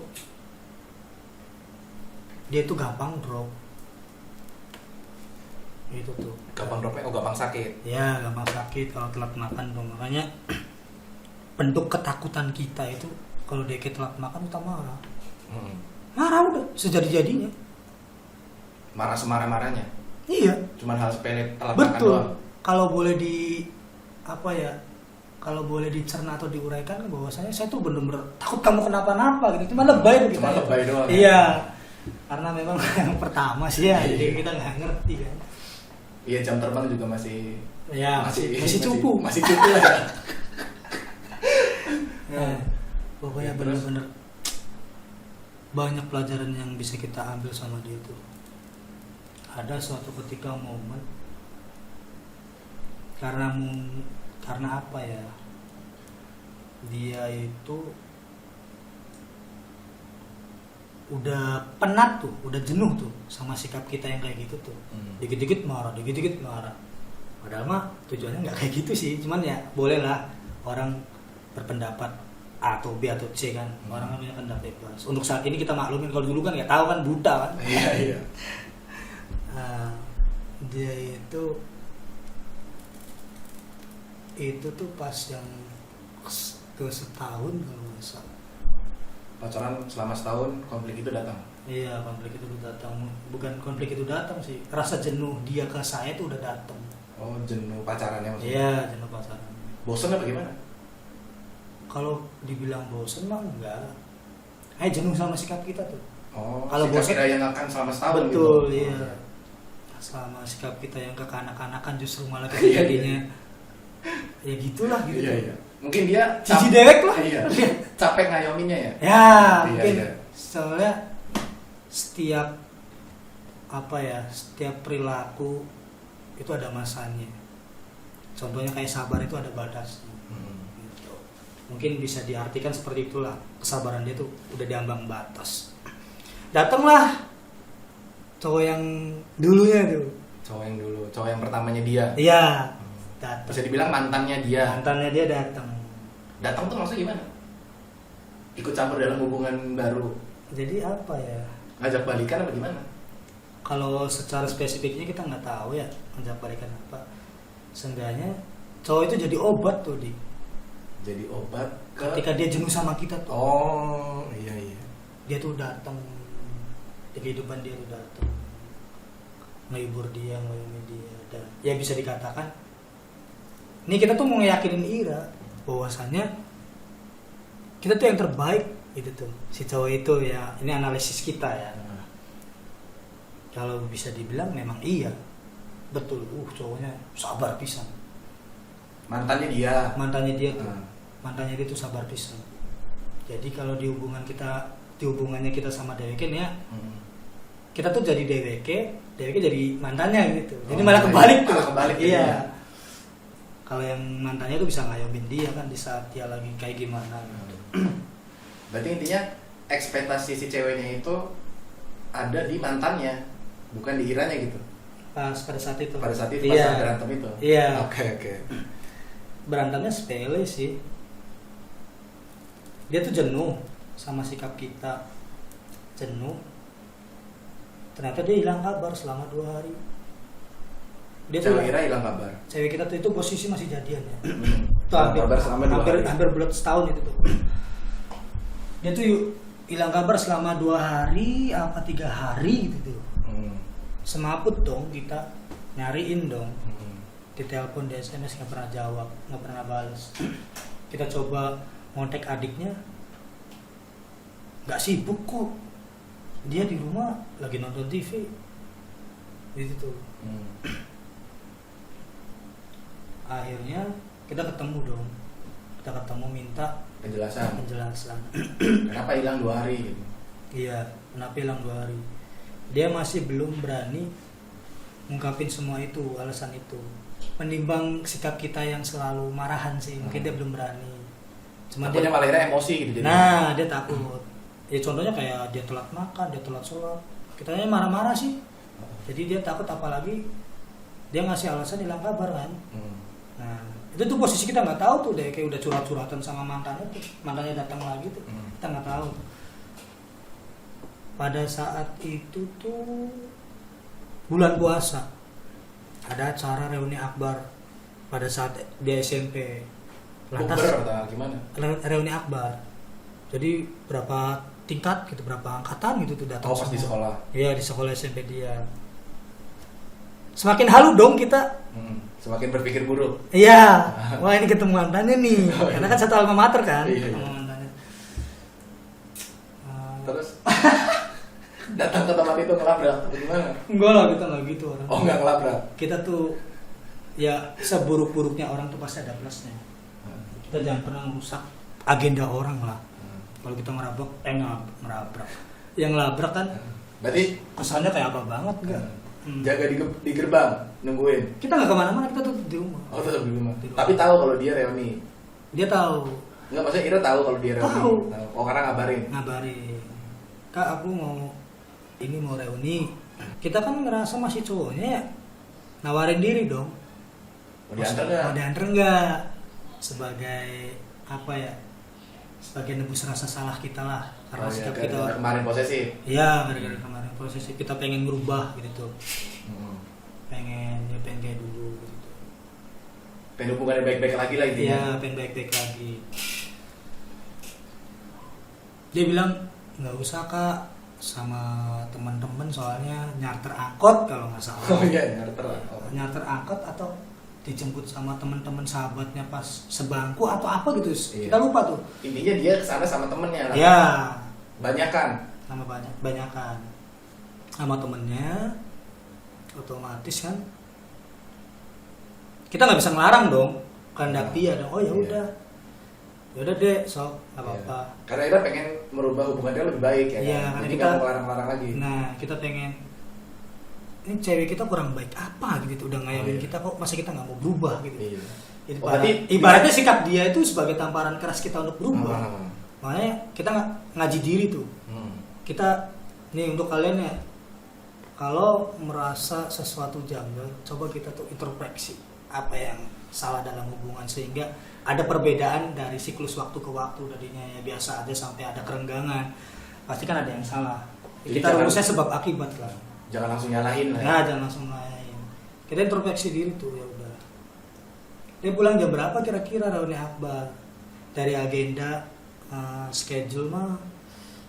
dia tuh gampang drop. Itu tuh. gampang dropnya, oh gampang sakit. Ya gampang sakit kalau telat makan tuh. Makanya bentuk ketakutan kita itu kalau dia telat makan kita marah. Marah udah sejadi-jadinya. Marah semarah-marahnya. Iya. Cuman hal sepele telat makan Betul. doang. Kalau boleh kalau boleh dicerna atau diuraikan bahwasanya saya tuh bener-bener takut kamu kenapa-napa gitu. Cuma lebay begitu. Cuma lebay doang. Iya. Karena memang yang pertama sih ya, jadi kita nggak ngerti kan. Iya, jam terbang juga masih cupu. Masih cupu lah ya. Nah, pokoknya Ya, terus? bener-bener banyak pelajaran yang bisa kita ambil sama dia tuh. Ada suatu ketika momen karena apa ya, dia itu udah penat tuh, udah jenuh tuh sama sikap kita yang kayak gitu tuh. Dikit-dikit marah. Padahal mah tujuannya nggak kayak gitu sih, cuman ya boleh lah orang berpendapat A atau B atau C kan, orang kan punya pendapat bebas. Untuk saat ini kita maklumin, kalau dulu kan nggak tahu kan, buta kan. Iya. Nah, dia itu tuh pas yang ke setahun kalau nggak salah. Pacaran selama setahun, konflik itu datang. Iya, konflik itu datang. Bukan konflik itu datang sih, rasa jenuh dia ke saya tuh udah datang. Oh, jenuh pacarannya maksudnya. Iya, jenuh pacaran. Bosan apa gimana? Kalau dibilang bosen mah enggak. Jenuh sama sikap kita tuh. Oh, Kalau sikap bosan- kita yang akan selama setahun Betul, gitu. iya. Oh, Selama sikap kita yang kekanak-kanakan justru malah Iya, kita iya. jadinya ya gitulah gitu. Iya. Mungkin dia Cici dewek lah. Iya. Capek ngayominnya ya. Ya, Iya, mungkin iya. soalnya setiap perilaku itu ada masanya. Contohnya kayak sabar itu ada batasnya. Gitu. Mungkin bisa diartikan seperti itulah, kesabaran dia tuh udah diambang batas. Datanglah cowok yang dulunya tuh. Cowok yang pertamanya dia. Iya, datang. Bisa dibilang mantannya dia. Mantannya dia datang. Datang tuh maksudnya gimana? Ikut campur dalam hubungan baru. Jadi apa ya? Ngajak balikan apa gimana? Kalau secara spesifiknya kita nggak tahu ya ngajak balikan apa. Seenggaknya cowok itu jadi obat tuh di. Jadi obat Ketika dia jenuh sama kita tuh. Oh, iya. Dia tuh datang di kehidupan dia tuh datang ngehibur dia, ngoyomin dia, dan ya bisa dikatakan ini kita tuh mau ngeyakinin Ira bahwasannya kita tuh yang terbaik gitu tuh si cowok itu ya. Ini analisis kita ya. Kalau bisa dibilang memang iya betul, cowoknya sabar pisan. Mantannya dia tuh. Mantannya dia tuh sabar pisan. Jadi kalau di hubungannya kita sama DWK ya, kita tuh jadi DWK jadi mantannya gitu. Jadi malah kebalik tuh. Malah kebalik Iya. jadinya. Kalau yang mantannya tuh bisa ngayomin dia kan di saat dia lagi kayak gimana gitu. Berarti intinya ekspektasi si ceweknya itu ada di mantannya, bukan di Iranya gitu. Pada saat itu. Pada saat itu Iya. pas berantem itu. Iya. Oke. Berantemnya sepele sih. Dia tuh jenuh sama sikap kita. Jenuh. Ternyata dia hilang kabar selama 2 hari. Dia tuh Cewek Ira hilang kabar. cewek kita tuh itu posisi masih jadian ya. Itu Hilang kabar selama 2 hari. hampir bulat setahun itu tuh. Dia tuh hilang kabar selama 2 hari apa 3 hari gitu tuh. Semaput dong kita nyariin dong. Ditelepon, di SMS nggak pernah jawab, nggak pernah balas. Kita coba ngontek adiknya, nggak sibuk kok. Dia di rumah lagi nonton TV. Gitu tuh. Akhirnya kita ketemu dong. Kita ketemu minta Penjelasan. Kenapa hilang 2 hari gitu. Iya, kenapa hilang 2 hari? Dia masih belum berani ngungkapin semua itu, alasan itu. Menimbang sikap kita yang selalu marahan sih, mungkin dia belum berani. Cuma Takutnya malah Ira emosi gitu jadi. Nah, dia takut. Ya contohnya kayak dia telat makan, dia telat sholat. Kitanya marah-marah sih. Jadi dia takut, apalagi dia ngasih alasan hilang kabar kan. Nah itu tuh posisi kita nggak tahu tuh, deh kayak udah curhat-curhatan sama mantannya tuh, mantannya datang lagi tuh, kita nggak tahu. Pada saat itu tuh bulan puasa, ada acara reuni akbar pada saat dia SMP. Lantas atau gimana? reuni akbar. Jadi berapa tingkat gitu, berapa angkatan gitu tuh datang. Oh, pas di sekolah. Iya, di sekolah SMP dia. Semakin halu dong kita. Semakin berpikir buruk. Iya. Wah, ini ketemu mantannya nih. Karena kan satu alma mater kan. Iya. Sama mantannya. Terus datang ke tempat itu ngelabrak atau gimana? Enggak lah, kita nggak gitu orang. Oh, nggak ngelabrak. Kita tuh ya seburuk-buruknya orang tuh pasti ada plusnya. Kita jangan pernah merusak agenda orang lah. Kalau kita merabrak, merabrak. Yang ngelabrak kan Berarti kesannya kayak apa banget enggak? jaga di gerbang, nungguin. Kita nggak kemana-mana, kita tuh di rumah. Oh, tetap di rumah. Di rumah. Tapi tahu kalau dia reuni. Dia tahu, Enggak, maksudnya Ira tahu kalau dia reuni. Tahu. Oh, karena ngabarin. ngabarin. Kak, aku mau reuni. Kita kan ngerasa masih cowoknya ya, nawarin diri dong. Mau diantar nggak? Mau diantar nggak? Sebagai apa ya? Sebagai nebus rasa salah kita lah, karena sikap kita gara-gara kemarin posesif. ya gara-gara kemarin posisi kita pengen merubah gitu tuh. Pengen kayak dulu gitu. Pengen hubungannya baik-baik lagi lah intinya. Iya, pengen baik-baik lagi. Dia bilang nggak usah Kak, sama teman-teman soalnya nyarter angkot kalau nggak salah. Oh iya, nyarter. Oh. Nyarter angkot atau dijemput sama teman-teman sahabatnya pas sebangku atau apa gitu. Iya. Kita lupa tuh. Intinya dia kesana sama temennya lah. Ya, Banyakan. sama banyakan sama temennya, otomatis kan kita nggak bisa ngelarang dong, kehendak dia dong. Oh ya udah, ya udah deh, sok nggak apa-apa. Karena Ira pengen merubah hubungan dia lebih baik ya. Iya, Kan? karena Jadi kita- nggak mau larang-larang lagi. Nah kita pengen, ini cewek kita kurang baik apa gitu, udah ngayamin Oh, iya. kita kok, masa kita nggak mau berubah gitu. Iya. Oh, Ibaratnya sikap dia itu sebagai tamparan keras kita untuk berubah. Hmm. Makanya kita ngaji diri tuh. Kita nih untuk kalian ya, kalau merasa sesuatu janggal, coba kita tuh introspeksi apa yang salah dalam hubungan, sehingga ada perbedaan dari siklus waktu ke waktu. Tadinya ya biasa aja sampai ada kerenggangan, pasti kan ada yang salah. Jadi Kita jangan- rumusnya sebab akibat lah. Jangan langsung nyalahin lah. Nah, jangan langsung lain. Kita introspeksi diri tuh, ya udah. Dia pulang jam berapa kira-kira reuni akbar? Dari agenda schedule mah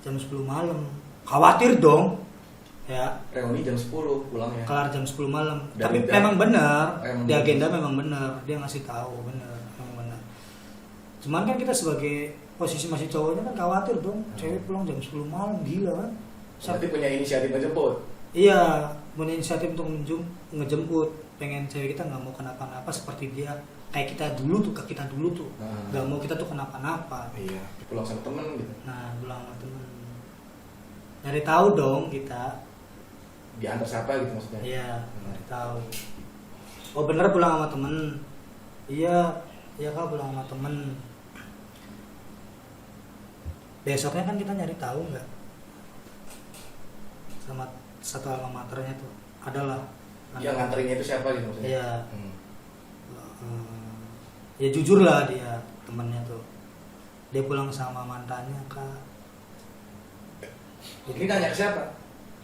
jam 10 malam. Khawatir dong. Ya, Reuni jam 10 pulangnya. kelar jam 10 malam. Dan Tapi tidak- memang benar, Emang di benar. agenda memang benar. Dia ngasih tahu benar, memang benar. Cuman kan kita sebagai posisi masih cowoknya kan khawatir dong. Cewek pulang jam 10 malam, gila kan? Berarti punya inisiatif ngejemput. Iya, punya inisiatif untuk ngejemput. Pengen cewek kita nggak mau kenapa-napa seperti dia, kayak kita dulu tuh, ke kita dulu tuh. Nggak mau kita tuh kenapa-napa. Iya, pulang sama temen gitu. Nah, pulang sama temen. Nyari tahu dong kita. Diantar siapa gitu maksudnya. Iya, nyari tahu. Oh bener pulang sama temen. Iya, iya Kak, pulang sama temen. Besoknya kan kita nyari tahu nggak? Sama satu alma maternya tuh adalah Yang nganterinnya itu siapa gitu maksudnya. Iya. Ya jujur lah dia, temennya tuh. Dia pulang sama mantannya Kak. Ini nanya ke siapa?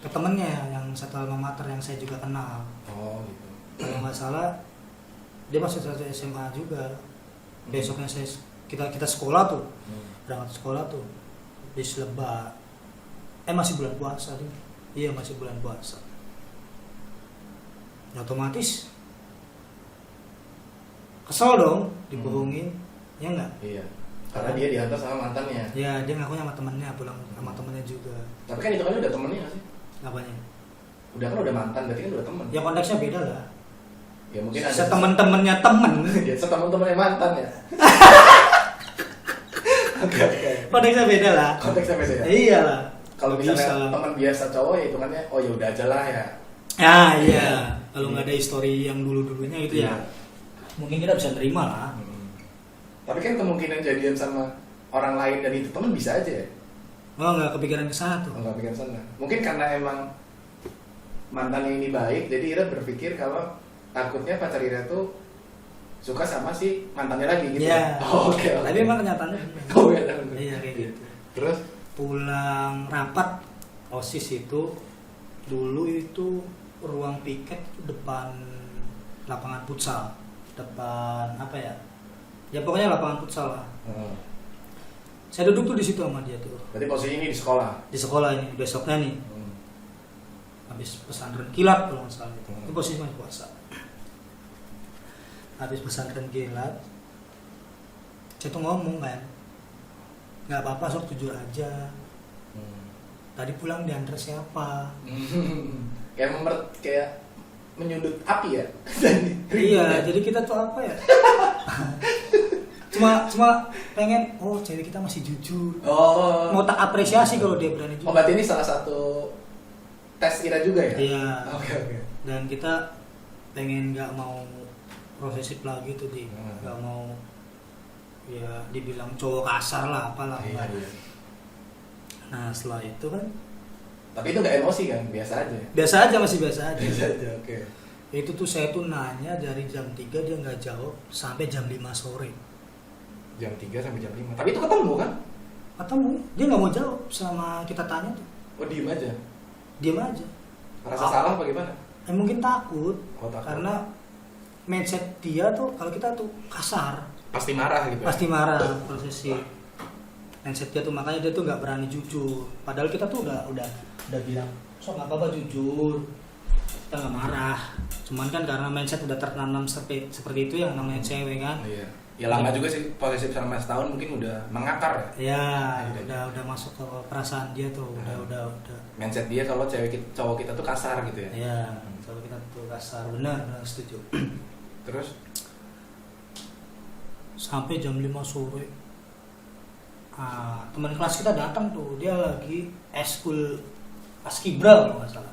Ke temennya yang satu alma mater yang saya juga kenal. Oh gitu. Kalau nggak salah dia masih satu SMA juga. Besoknya kita sekolah tuh, berangkat sekolah tuh di Slebat. Masih bulan puasa nih. Iya masih bulan puasa. Ya, otomatis kesel dong dibohongin, ya nggak? Iya. Karena dia diantar sama mantannya. Ya dia ngakunya sama temennya, pulang sama temennya juga. Tapi kan itu kan udah temennya nggak sih? Apanya? Udah kan udah mantan, berarti kan udah temen. Ya konteksnya beda lah. Ya mungkin ada Setemen-temennya temen. ya setemen-temennya mantan ya. Oke. Konteksnya beda lah. Konteksnya beda ya. Iya lah. Kalau misalnya Bisa. teman biasa cowok ya hitungannya oh ya udah aja lah ya. Ah iya. Kalau nggak ada histori yang dulu-dulunya itu Iya. ya mungkin kita bisa terima lah. Tapi kan kemungkinan jadian sama orang lain dan itu teman bisa aja ya. Oh nggak kepikiran ke sana tuh. Enggak pikir sana. Mungkin karena emang mantannya ini baik, jadi Ira berpikir kalau takutnya pacar Ira tuh suka sama si mantannya lagi gitu. Iya. Oh, oke. Tapi emang kenyataannya Oh iya, iya kayak gitu. Terus Pulang rapat OSIS itu dulu itu ruang piket depan lapangan futsal, depan apa ya? Ya pokoknya lapangan futsal lah. Saya duduk tuh di situ sama dia tuh. berarti posisi ini di sekolah. Di sekolah ini besoknya nih. Habis pesantren kilat kalau nggak salah itu. Itu posisi masih puasa. Habis pesantren kilat, saya tuh ngomong kan, nggak apa-apa sok jujur aja. Tadi pulang diantar siapa? kayak menyundut api ya. Iya, jadi kita tuh apa ya? cuma pengen, oh cewek kita masih jujur. Oh. Mau tak apresiasi kalau dia berani Oh, jujur. berarti ini salah satu tes Ira juga ya? Iya. Oke. Dan kita pengen nggak mau prosesif lagi tuh di, Hmm. nggak mau ya dibilang cowok kasar lah, apalah. Iya. Nah setelah itu kan Tapi itu nggak emosi kan? Biasa aja. biasa aja, masih biasa aja. Biasa aja, oke. Itu tuh saya tuh nanya dari jam 3 dia nggak jawab sampai jam 5 sore. Jam 3 sampai jam 5. Tapi itu ketemu kan? Ketemu, dia nggak mau jawab sama kita tanya tuh, Oh, diem aja. diam aja. Rasa salah apa gimana? Mungkin takut, Oh, takut. karena mindset dia tuh kalau kita tuh kasar, Pasti marah gitu. pasti marah prosesi. Mindset dia tuh makanya dia tuh nggak berani jujur. Padahal kita tuh udah bilang, sok nggak apa-apa jujur, kita nggak marah. Cuman kan karena mindset udah tertanam seperti itu yang namanya cewek kan. Iya. Ya lama juga sih, posesif selama setahun mungkin udah mengakar ya. Ya, Iya. udah masuk ke perasaan dia tuh, udah. Mindset dia kalau cowok kita tuh kasar gitu ya. Ya, kalau kita tuh kasar, benar setuju. Terus Sampai jam 5 sore. Teman kelas kita datang tuh, dia lagi eskul paskibra kalau nggak salah.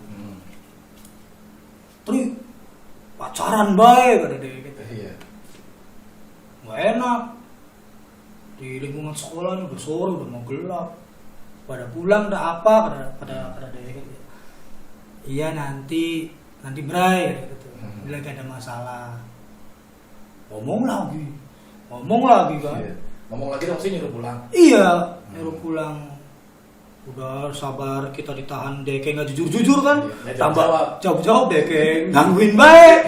Terus pacaran baik kata dia gitu. iya. Nggak enak. Di lingkungan sekolah ini udah sore, udah mau gelap. Pada pulang udah apa pada dia gitu. Iya nanti Bray gitu. Dia lagi ada masalah. Ngomong lagi kan. Iya. Ngomong lagi dong sih nyuruh pulang. Iya, nyuruh pulang. Udah sabar kita ditahan, Deke nggak jujur kan? Iya, Tambah jawab Deke gangguin baik.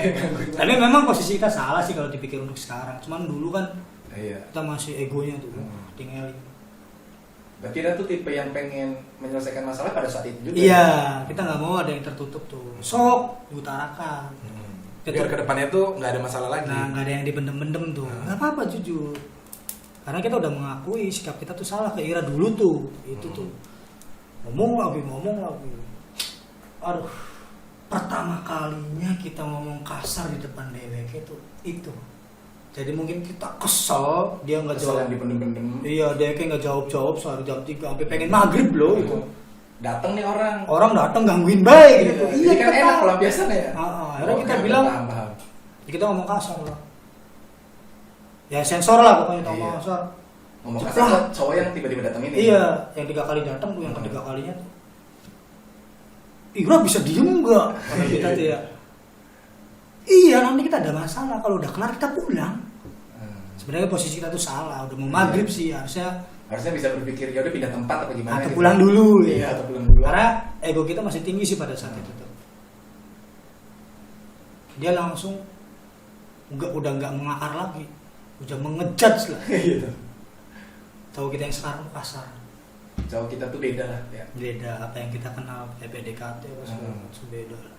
Tapi memang posisi kita salah sih kalau dipikir untuk sekarang. Cuman dulu kan Iya. kita masih egonya tuh, tinggalin. Berarti dia tuh tipe yang pengen menyelesaikan masalah pada saat itu juga. Iya, kita nggak mau ada yang tertutup tuh. Sok diutarakan. Biar kedepannya tuh nggak ada masalah lagi. Nah, nggak ada yang dibendem-bendem tuh. Nggak apa-apa jujur. Karena kita udah mengakui sikap kita tuh salah ke Ira dulu tuh. Itu tuh. Ngomong lagi. Aduh. Pertama kalinya kita ngomong kasar di depan DWK itu. Jadi mungkin kita kesel, dia nggak Kesel yang jawab. dipendem-pendem. Iya, DWK nggak jawab sampai jam 3 sampai pengen maghrib loh itu. Datang nih orang. Orang datang gangguin baik gitu. Jadi kan kita enak tahu. pelampiasannya ya. Akhirnya kita Oke, bilang, paham. kita ngomong kasar lah. Ya sensor lah pokoknya kita ngomong Iya. kasar. Ngomong Cepat. kasar ke cowok yang tiba-tiba datang ini. Iya, yang 3 kali datang tuh, yang ketiga kalinya tuh. Ira bisa diem nggak? Kalau kita tuh ya. Iya, nanti kita ada masalah. Kalau udah kelar kita pulang. Sebenarnya posisi kita tuh salah. Udah mau maghrib sih, Harusnya bisa berpikir ya udah pindah tempat apa gimana. atau gitu. pulang dulu. Iya, Ya. atau pulang dulu. Karena ego kita masih tinggi sih pada saat itu tuh. Dia langsung udah nggak mengakar lagi, udah mengejudge lah. Gitu. Tahu kita yang sekarang kasar. Cowok kita tuh beda lah ya. Beda apa yang kita kenal kayak PDKT apa segala macam beda lah.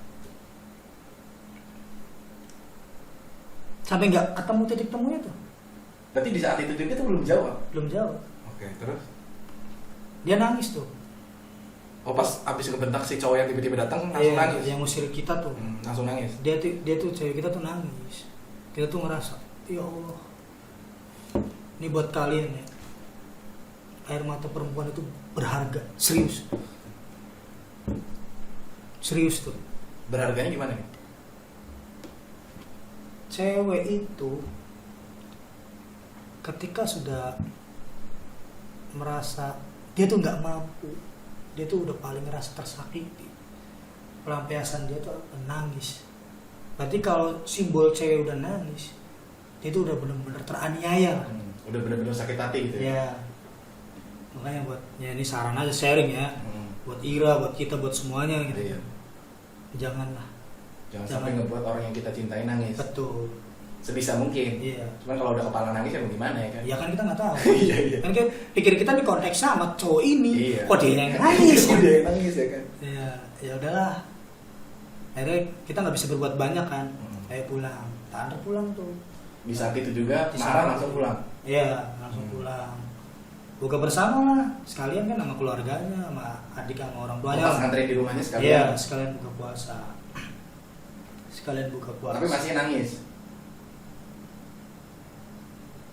Sampai nggak ketemu titik temunya tuh, Berarti di saat itu dia tuh belum jawab. belum jawab. Oke, terus? Dia nangis tuh. Oh, pas abis ngebentak si cowok yang tiba-tiba datang langsung Iya, nangis. yang ngusir kita tuh. Langsung nangis. Dia tuh cewek kita tuh nangis. Kita tuh ngerasa, ya Allah, ini buat kalian ya, air mata perempuan itu berharga, serius tuh. Berharganya gimana nih? Cewek itu ketika sudah merasa dia tuh nggak mampu, dia tuh udah paling ngerasa tersakiti, pelampiasan dia tuh nangis. Berarti kalau simbol cewek udah nangis, dia tuh udah benar-benar teraniaya. Udah benar-benar sakit hati gitu ya. Ya. Makanya buat ya ini saran aja sharing ya. Buat Ira, buat kita, buat semuanya gitu. Iya. Janganlah. Jangan sampai ngebuat orang yang kita cintai nangis. Betul. Sebisa mungkin. Iya. Cuman kalau udah kepala nangis ya mau gimana ya kan? Ya kan kita nggak tahu. Iya, iya. Kan pikir kita nih konteksnya sama cowok ini. Iya. Kok dia yang nangis? Kok dia yang nangis ya kan? Ya, ya udahlah. Akhirnya kita nggak bisa berbuat banyak kan. Kayak pulang, tak pulang tuh. Di saat itu juga Di marah saat langsung itu. pulang. Iya, langsung pulang. Buka bersama lah, sekalian kan sama keluarganya, sama adik, sama orang tuanya. Pas nganterin di rumahnya sekalian. Iya, sekalian buka puasa. Sekalian buka puasa. Tapi masih nangis.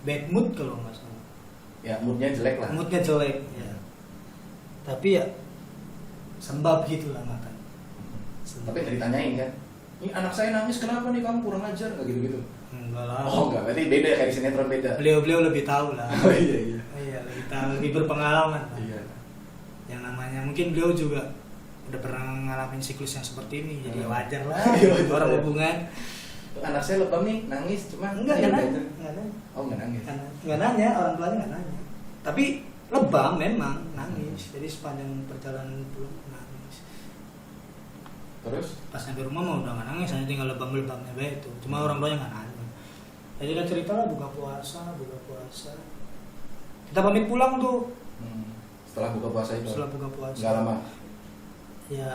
Bad mood kalau nggak salah. Ya moodnya jelek lah. Moodnya jelek. Ya. Tapi ya sembab gitulah makan. Tapi nggak ditanyain kan? Ini anak saya nangis kenapa nih, kamu kurang ajar nggak gitu-gitu? Enggak lah. Oh enggak, berarti beda kayak di sinetron beda. Beliau lebih tahu lah. Oh iya iya. Iya, lebih tahu, lebih berpengalaman lah. Iya. Yang namanya mungkin beliau juga udah pernah ngalamin siklus yang seperti ini, jadi wajar lah. Iya, wajar. Orang hubungan. Anak saya lebam nih, nangis cuma Enggak ayo nanya. belajar. Enggak nanya. Oh enggak nangis. Nggak nanya, orang tuanya nggak nanya. Tapi lebam memang nangis. Jadi sepanjang perjalanan pulang nangis. Terus? Pas sampai rumah mah udah nggak nangis, hanya tinggal lebam-lebamnya bae itu. Cuma orang tuanya nggak nanya. Jadi kita cerita lah buka puasa. Kita pamit pulang tuh. Setelah buka puasa itu. Setelah buka puasa. Enggak lama. Ya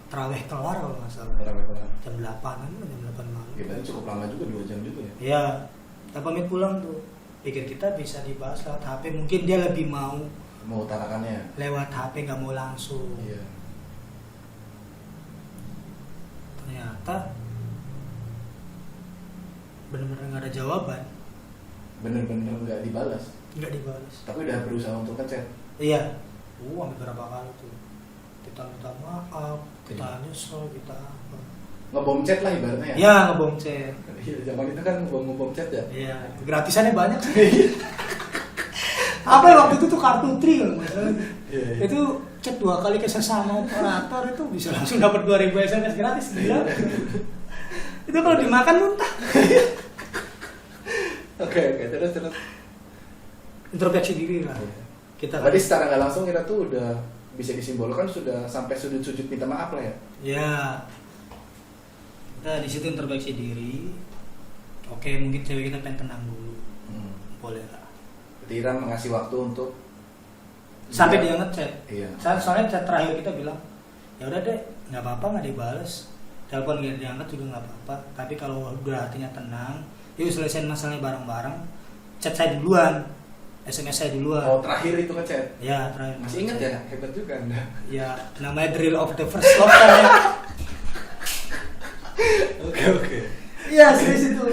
terawih kelar kalau nggak salah. Terawih kelar. Jam 8-an, jam 8 malam. Ya, berarti cukup lama juga, 2 jam juga ya. Ya, kita pamit pulang tuh. Pikir kita bisa dibahas lewat HP, mungkin dia lebih mau Mengutarakannya. lewat HP, nggak mau langsung. Iya. Ternyata benar-benar nggak ada jawaban, Bener-bener nggak dibalas. nggak dibalas. Tapi udah berusaha untuk ngechat. Iya, hampir berapa kali tuh. Kita minta maaf, kita Iya. nyesel, kita apa. Ngebom chat lah ibaratnya ya. Ya, ngebom chat. Iya, zaman itu kan ngebom chat ya. Iya, gratisannya banyak. Apa ya waktu itu tuh kartu tri kalau nggak salah. Iya, iya. Itu chat 2 kali ke sesama operator itu bisa langsung dapat 2.000 SMS gratis gila. Itu kalau dimakan muntah. Oke, terus. Introspeksi diri lah. Kita Berarti secara nggak langsung kita tuh udah bisa disimbolkan sudah sampai sujud-sujud minta maaf lah ya. ya kita di situ introspeksi diri. Oke, mungkin cewek kita pengen tenang dulu. Boleh lah. Berarti Iran mengasih waktu untuk Sampai dia ngechat. Iya. Soalnya chat terakhir kita bilang, ya udah deh, nggak apa-apa nggak dibales. Telepon nggak diangkat juga nggak apa-apa. Tapi kalau udah hatinya tenang, yuk selesaiin masalahnya bareng-bareng. Chat saya duluan, SMS saya duluan. Oh, terakhir itu ngechat. Ya terakhir. Masih ingat ya? Hebat juga Anda. Ya namanya drill of the first love kan ya. Oke. Iya serius itu.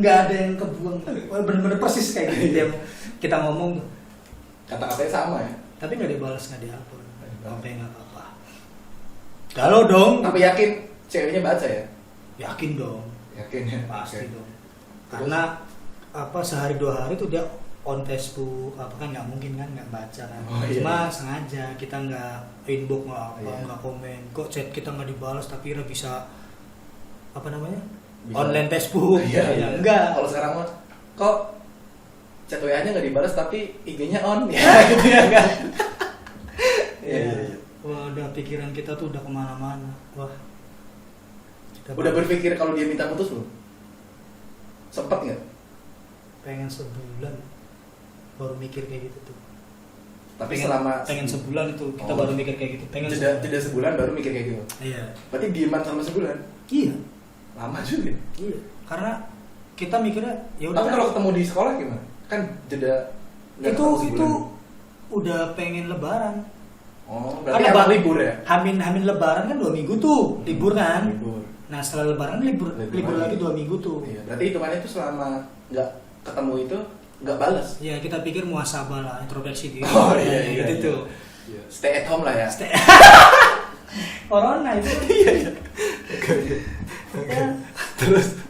Nggak ada yang kebuang. Bener-bener persis kayak gitu dia kita ngomong tuh. Kata-katanya sama ya. Tapi nggak dibalas, nggak dihapus. Sampai nggak apa-apa. Galau dong. Tapi yakin ceweknya baca ya? Yakin dong. Yakin ya? Pasti Oke. dong. Karena apa sehari 2 hari tuh dia on Facebook apa kan nggak mungkin kan nggak baca kan. Oh, iya. Cuma sengaja kita nggak inbox nggak apa Iya. nggak komen. Kok chat kita nggak dibalas tapi Ira bisa apa namanya Bisa. online Facebook. Iya, iya. Enggak. Kalau sekarang mah kok chat WA-nya nggak dibalas tapi IG-nya on ya. gitu ya kan. Iya, iya, iya. Wah udah pikiran kita tuh udah kemana-mana. Wah. Udah berpikir kalau dia minta putus belum? Sempet nggak? Pengen sebulan baru mikir kayak gitu tuh. Tapi pengen, selama pengen sebulan itu kita Oh. baru mikir kayak gitu. Pengen jeda sebulan baru mikir kayak gitu. Iya. Berarti dieman sama sebulan. Iya. Lama juga. Iya. Karena kita mikirnya ya udah Tapi kalau ketemu di sekolah gimana? Kan jeda nggak itu ketemu sebulan. udah pengen lebaran. Oh, Kan berarti apa libur ya? Hamin lebaran kan 2 minggu tuh, libur kan. Libur. Nah, setelah lebaran libur lagi 2 minggu tuh. Iya, berarti hitungannya itu selama nggak ketemu itu nggak balas. Ya, kita pikir muhasabah lah, introspeksi diri. Oh, iya, gitu iya. tuh. Iya. Stay at home lah ya. Corona itu. Iya, iya. Ya, Terus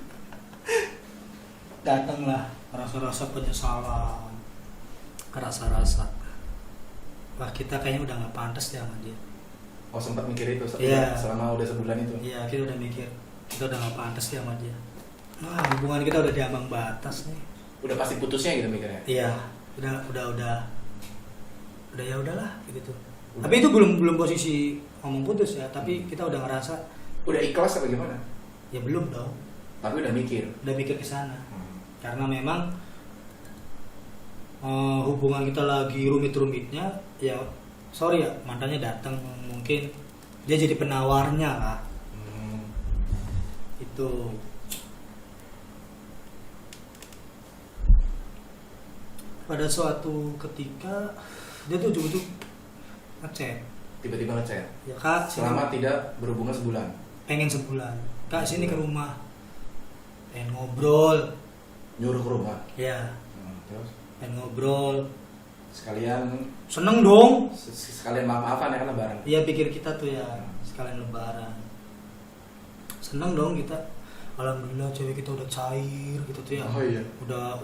datanglah rasa-rasa penyesalan, rasa-rasa wah kita kayaknya udah nggak pantas deh sama dia. Oh sempat mikir itu Iya. selama udah sebulan itu. Iya, kita udah mikir kita udah nggak pantas dia sama dia. Nah, hubungan kita udah di ambang batas nih. Udah pasti putusnya gitu mikirnya. Iya, udah ya udahlah gitu. Tapi itu belum posisi ngomong putus ya, tapi kita udah ngerasa Udah ikhlas apa gimana? ya belum dong. Tapi udah mikir. Udah mikir ke sana. Karena memang hubungan kita lagi rumit-rumitnya, ya sorry ya, mantannya datang mungkin dia jadi penawarnya lah. Itu pada suatu ketika dia tuh ujung-ujung ngechat, Tiba-tiba ngechat. ya kak Selama sini, tidak berhubungan sebulan. pengen sebulan, kak sini ke rumah, pengen ngobrol, Nyuruh ke rumah. ya Terus pengen ngobrol, sekalian seneng dong. sekalian maaf-maafan ya kan lebaran. Iya, pikir kita tuh ya sekalian lebaran, seneng dong kita. Alhamdulillah cewek kita udah cair gitu tuh ya. Oh iya. Udah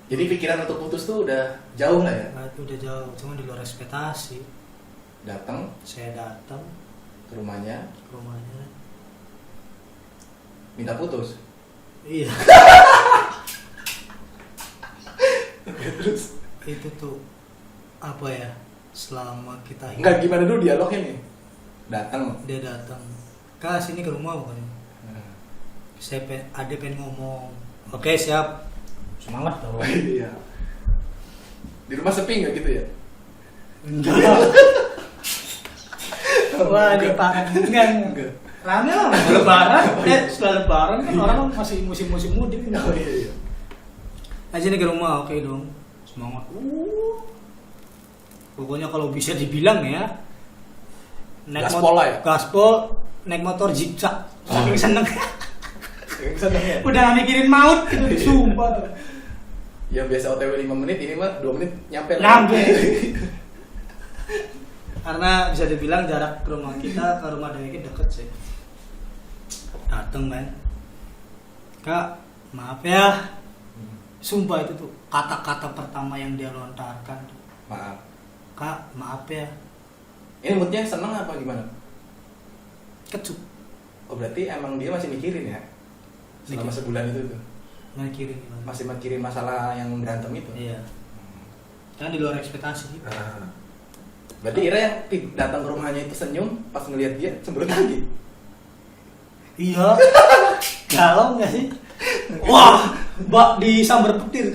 Jadi pikiran untuk putus tuh udah jauh lah ya. nah, itu udah jauh, cuma di luar ekspektasi. Datang Saya datang ke rumahnya ke rumahnya, minta putus. iya. Terus Itu tuh apa ya, selama kita enggak gimana dulu dialognya nih. Datang. dia datang, kak sini ke rumah bukan? Ada pengen ngomong. Oke siap, semangat dong. Oh, iya. Di rumah sepi nggak gitu ya? Wah, ini parah. Enggak. Rame lah, lebaran. Setelah lebaran kan orang masih musim-musim mudik. Oh iya. Aja nih ke rumah, oke dong. Semangat. Pokoknya kalau bisa dibilang ya, Gaspol lah ya? Gaspol, naik motor zigzag. Saking seneng. Senengnya. Udah gak mikirin maut gitu, sumpah. Yang biasa OTW 5 menit, ini mah 2 menit nyampe. Karena bisa dibilang jarak ke rumah kita ke rumah Dayakit deket sih. Dateng kan, kak maaf ya. Sumpah itu tuh kata-kata pertama yang dia lontarkan tuh, Maaf. kak maaf ya. Ini moodnya seneng apa gimana? Kecut, Oh berarti emang dia masih mikirin ya? Selama Mikir. sebulan itu tuh mikirin gimana. masih mikirin masalah yang berantem itu. Iya, kan di luar ekspektasi gitu. Berarti Ira yang datang ke rumahnya itu senyum pas ngelihat dia cemberut lagi. Iya. Galau nggak sih? Wah, bak disambar petir.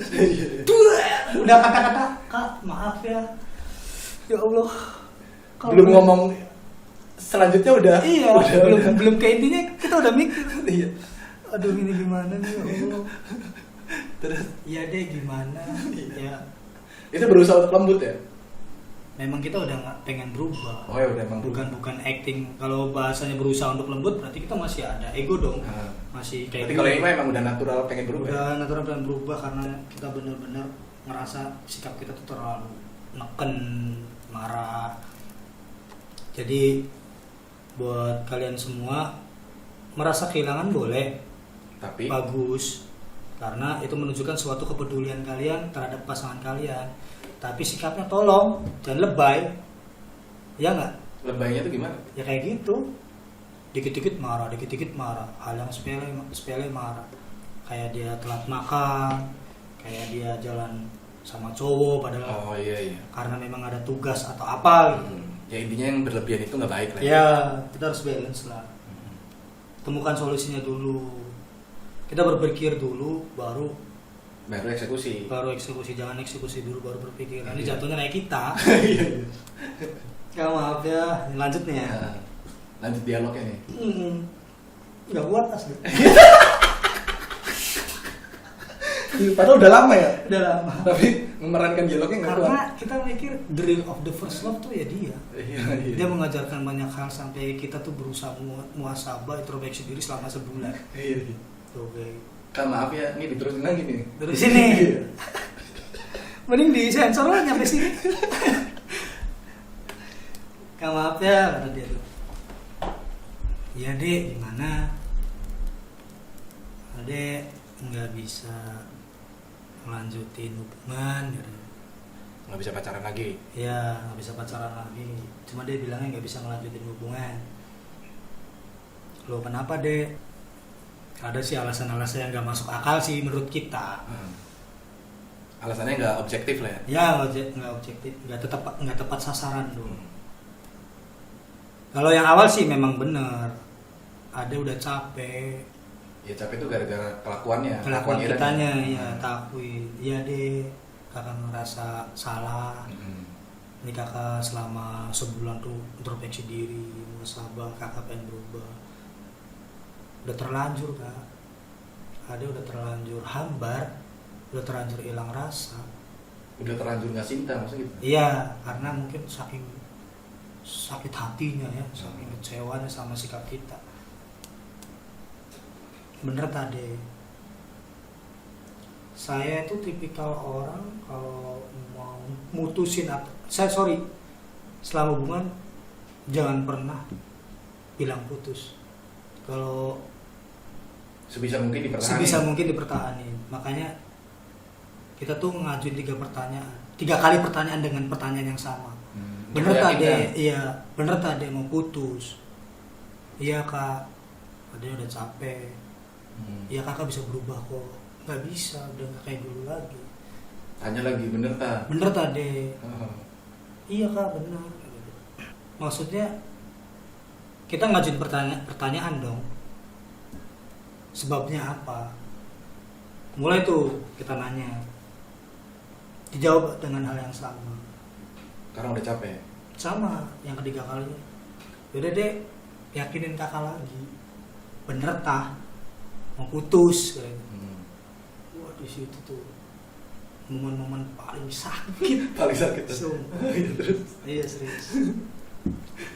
Udah kata-kata, kak maaf ya. Ya Allah. Kalau Belum ngomong selanjutnya udah. Iya. Belum ke intinya kita udah mikir. Iya. Aduh ini gimana nih ya Allah. Terus Iya deh gimana. Ya. itu berusaha untuk lembut ya. Memang kita udah nggak pengen berubah. Oh ya udah emang Bukan acting. Kalau bahasanya berusaha untuk lembut, berarti kita masih ada ego dong. Nah, Masih kayak berarti kalau ini mah emang udah natural pengen berubah. udah natural pengen berubah karena kita benar-benar ngerasa sikap kita tuh terlalu neken, marah. Jadi buat kalian semua merasa kehilangan boleh, Tapi bagus, karena itu menunjukkan suatu kepedulian kalian terhadap pasangan kalian. Tapi sikapnya tolong jangan lebay, ya nggak? lebaynya tuh gimana? Ya kayak gitu, dikit-dikit marah, hal yang sepele marah, kayak dia telat makan, kayak dia jalan sama cowok padahal Oh iya. karena memang ada tugas atau apa gitu. Ya intinya yang berlebihan itu nggak baik lah. Ya kita harus balance lah, temukan solusinya dulu, kita berpikir dulu baru eksekusi. jangan eksekusi dulu baru berpikir. Nanti jatuhnya kayak kita. Iya. Ya maaf ya, lanjut nih ya. Nah, lanjut dialognya nih. Nggak kuat asli. Padahal udah lama ya. Udah lama. Tapi memerankan dialognya nggak kuat. Karena kita mikir drill of the first love tuh ya dia. Iya. Dia mengajarkan banyak hal sampai kita tuh berusaha muhasabah, introspeksi diri selama sebulan. Iya. Oke. Kak maaf ya, ini diterusin lagi nih. Dari sini. Iya. Mending di sensor lah nyampe sini. Kak maaf ya, kata dia tuh. Iya dek, gimana? Adek nggak bisa melanjutin hubungan gitu. nggak bisa pacaran lagi. Ya nggak bisa pacaran lagi, cuma dia bilangnya nggak bisa ngelanjutin hubungan. Lo kenapa deh? Ada sih alasan-alasan yang nggak masuk akal sih menurut kita. Alasannya nggak objektif lah ya. Ya nggak objektif, nggak tepat sasaran dong. Kalau yang awal sih memang bener, ada udah capek. Ya capek itu gara-gara kelakuannya. Kelakuan Iranya. kitanya ya takui. Iya deh, kakak ngerasa salah. Ini kakak selama sebulan tuh introspeksi diri, muhasabah, kakak pengen berubah. Udah terlanjur kak, ada udah terlanjur hambar, udah terlanjur hilang rasa. Udah terlanjur nggak cinta maksudnya gitu. Iya, karena mungkin saking sakit hatinya ya, saking kecewanya sama sikap kita. Bener tadi, saya itu tipikal orang kalau mau mutusin selama hubungan jangan pernah bilang putus. Kalau Sebisa mungkin dipertahankan. Makanya kita tuh ngajuin 3 kali pertanyaan dengan pertanyaan yang sama. Bener tadi, iya bener tadi mau putus. Iya kak, ada udah capek. Iya kakak bisa berubah kok. Nggak bisa, udah nggak kayak dulu lagi. Tanya lagi, bener tak? Bener tadi. Iya kak, bener. Maksudnya kita ngajuin pertanyaan dong. Sebabnya apa? Mulai tuh kita nanya. Dijawab dengan hal yang sama. Karena udah capek. Sama yang ketiga kalinya. Yaudah deh, yakinin kakak lagi. Bener tah? Mau putus kayak gitu. Wah di situ tuh momen-momen paling sakit. Paling sakit. Iya serius.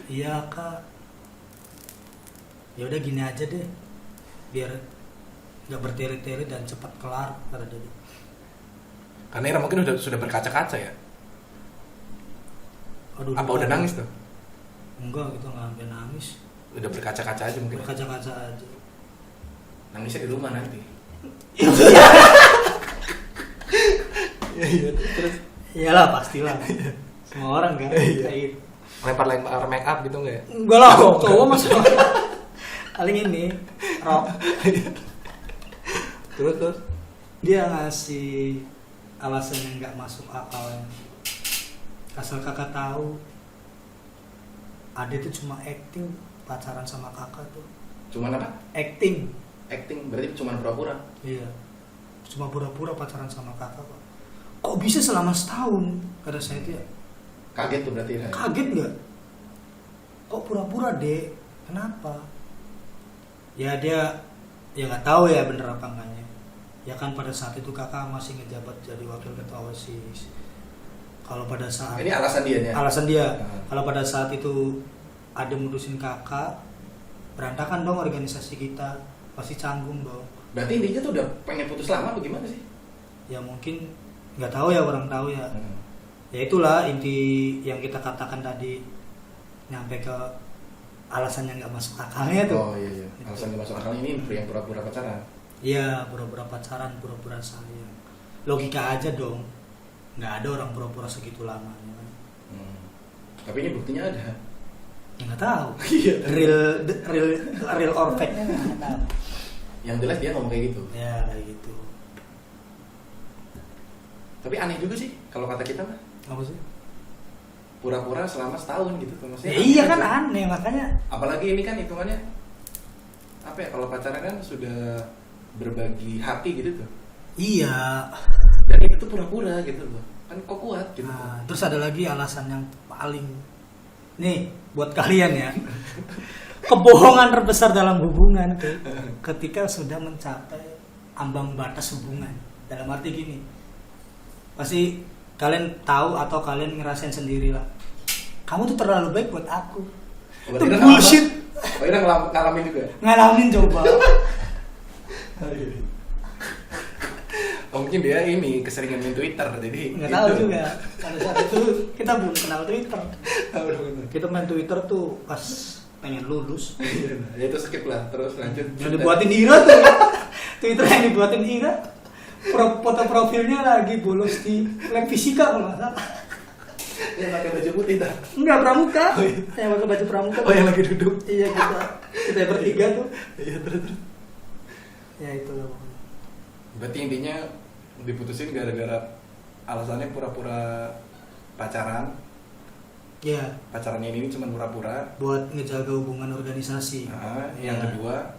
Iya kak. Ya udah gini aja deh, biar nggak bertele-tele dan cepat kelar kata dia. Karena Ira mungkin sudah berkaca-kaca ya. Aduh, apa udah nangis tuh? Enggak, kita nggak sampai nangis. Udah berkaca-kaca aja mungkin. Berkaca-kaca aja. Nangisnya di rumah nanti. Iya, terus iyalah pastilah. Semua orang kan kayak gitu. Lempar make up gitu nggak ya? Enggak lah, cowok masa paling ini rock. Terus dia ngasih alasan yang nggak masuk akal. Asal kakak tahu, Ade tuh cuma acting pacaran sama kakak tuh. Cuman apa? Acting Berarti cuma pura-pura. Iya, cuma pura-pura pacaran sama kakak kok. Kok bisa selama setahun? Kata saya tuh ya. Kaget tuh berarti ya? Kaget nggak? Kok pura-pura dek? Kenapa? Ya dia ya nggak tahu ya bener apa enggaknya. Ya kan pada saat itu kakak masih ngejabat jadi wakil ketua OSIS. Kalau pada saat ini alasan dia ya? Alasan dia. Kalau pada saat itu ada mutusin kakak, berantakan dong organisasi kita, pasti canggung dong. Berarti intinya tuh udah pengen putus lama bagaimana sih? Ya mungkin nggak tahu ya, orang tahu ya. Ya itulah inti yang kita katakan tadi, nyampe ke alasan yang nggak masuk akalnya tuh. Oh iya. Alasan nggak masuk akal ini yang pura-pura pacaran. Iya, pura-pura pacaran, pura-pura sayang. Logika aja dong. Nggak ada orang pura-pura segitu lamanya kan. Tapi ini buktinya ada. Ya nggak tahu. Iya. real or fake-nya nggak tahu. Yang jelas dia ngomong kayak gitu. Ya kayak gitu. Tapi aneh juga sih kalau kata kita mah. Apa sih? Pura-pura selama setahun gitu tuh maksudnya. Ya, iya kan aneh makanya. Apalagi ini kan hitungannya apa ya, kalau pacaran kan sudah berbagi hati gitu tuh. Iya. Dan itu tuh pura-pura gitu loh. Kan kok kuat gitu. Nah, terus ada lagi alasan yang paling nih buat kalian ya. Kebohongan terbesar dalam hubungan tuh ketika sudah mencapai ambang batas hubungan. Dalam arti gini, pasti kalian tahu atau kalian ngerasain sendiri lah. Kamu tuh terlalu baik buat aku. Itu bullshit. Oh, kita ngalamin juga. Ngalamin coba. Oh, mungkin dia ini keseringan main Twitter jadi Nggak gitu. tahu juga. Pada saat itu kita belum kenal Twitter. Kita main Twitter tuh pas pengen lulus. Ya itu skip lah, terus lanjut. Yang dibuatin Ira tuh. Twitter yang dibuatin Ira. Foto profilnya lagi bolos di lab fisika kalau nggak salah. Yang pakai baju putih dah. Enggak, pramuka. Oh, iya. Yang pakai baju pramuka. Oh, yang lagi duduk. Iya, kita bertiga tuh. Iya, terus. Ya itu lah. Berarti intinya diputusin gara-gara alasannya pura-pura pacaran. Ya, Pacarannya ini cuma pura-pura. buat ngejaga hubungan organisasi. Nah, Ya. yang kedua,